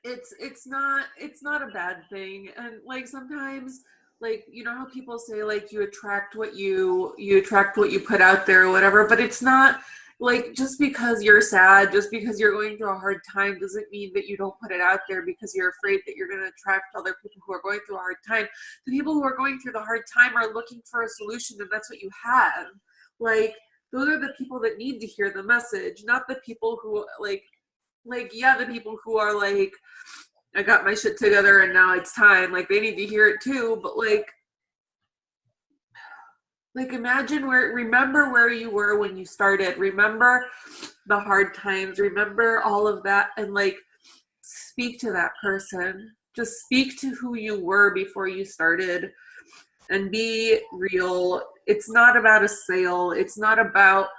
it's not a bad thing. And like sometimes, like, you know how people say like you attract what you put out there or whatever, but it's not like just because you're sad, just because you're going through a hard time doesn't mean that you don't put it out there because you're afraid that you're going to attract other people who are going through a hard time. The people who are going through the hard time are looking for a solution, and that's what you have. Like, those are the people that need to hear the message, not the people who the people who are like, I got my shit together and now it's time. Like, they need to hear it too, but like remember where you were when you started. Remember the hard times. Remember all of that, and like speak to that person. Just speak to who you were before you started and be real. It's not about a sale. It's not about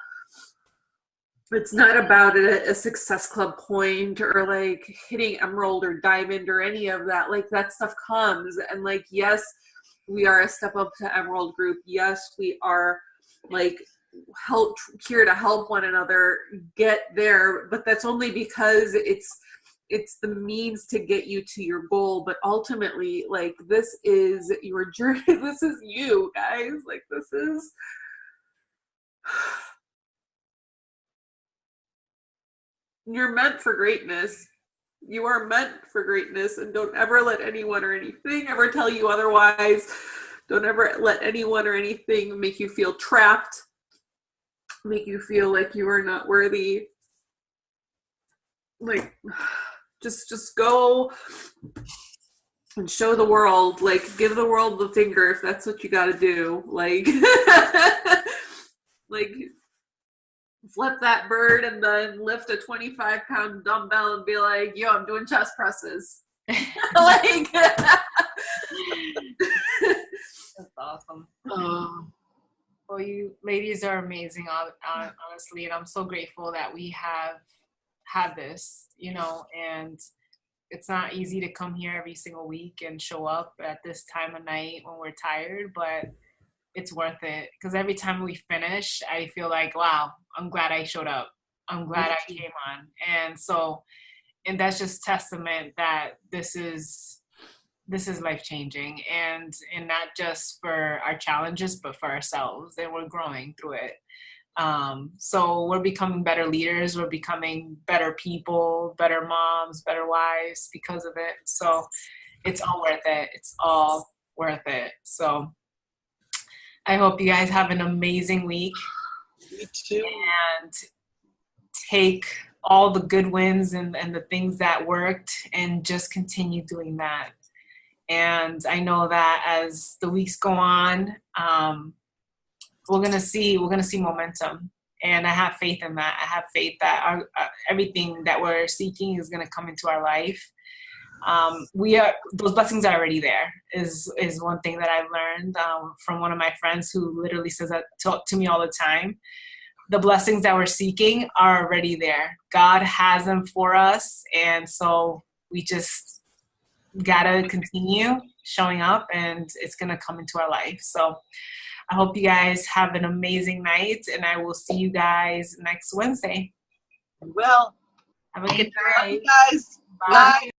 a success club point or like hitting emerald or diamond or any of that. Like, that stuff comes, and like, yes, we are a step up to emerald group. Yes, we are like here to help one another get there, but that's only because it's the means to get you to your goal, but ultimately, like, this is your journey. This is you, guys. Like, this is you're meant for greatness. You are meant for greatness, and don't ever let anyone or anything ever tell you otherwise. Don't ever let anyone or anything make you feel trapped, make you feel like you are not worthy. Like, just go and show the world, like, give the world the finger if that's what you got to do. Like, like, flip that bird and then lift a 25-pound dumbbell and be like, yo, I'm doing chest presses. Like, that's awesome. Well, you ladies are amazing, honestly, and I'm so grateful that we have had this, you know, and it's not easy to come here every single week and show up at this time of night when we're tired, but it's worth it, because every time we finish, I feel like, wow, I'm glad I showed up. I'm glad I came on. And that's just testament that this is life-changing, and not just for our challenges, but for ourselves, and we're growing through it. So we're becoming better leaders, we're becoming better people, better moms, better wives because of it. So it's all worth it. It's all worth it. So I hope you guys have an amazing week. Me too. And take all the good wins and the things that worked and just continue doing that. And I know that as the weeks go on, we're gonna see momentum, and I have faith in that. I have faith that our everything that we're seeking is gonna come into our life. Those blessings are already there, is one thing that I've learned from one of my friends who literally says that to me all the time. The blessings that we're seeking are already there. God has them for us, and so we just gotta continue showing up, and it's gonna come into our life. So I hope you guys have an amazing night, and I will see you guys next Wednesday. Well, have a good night, guys. Bye.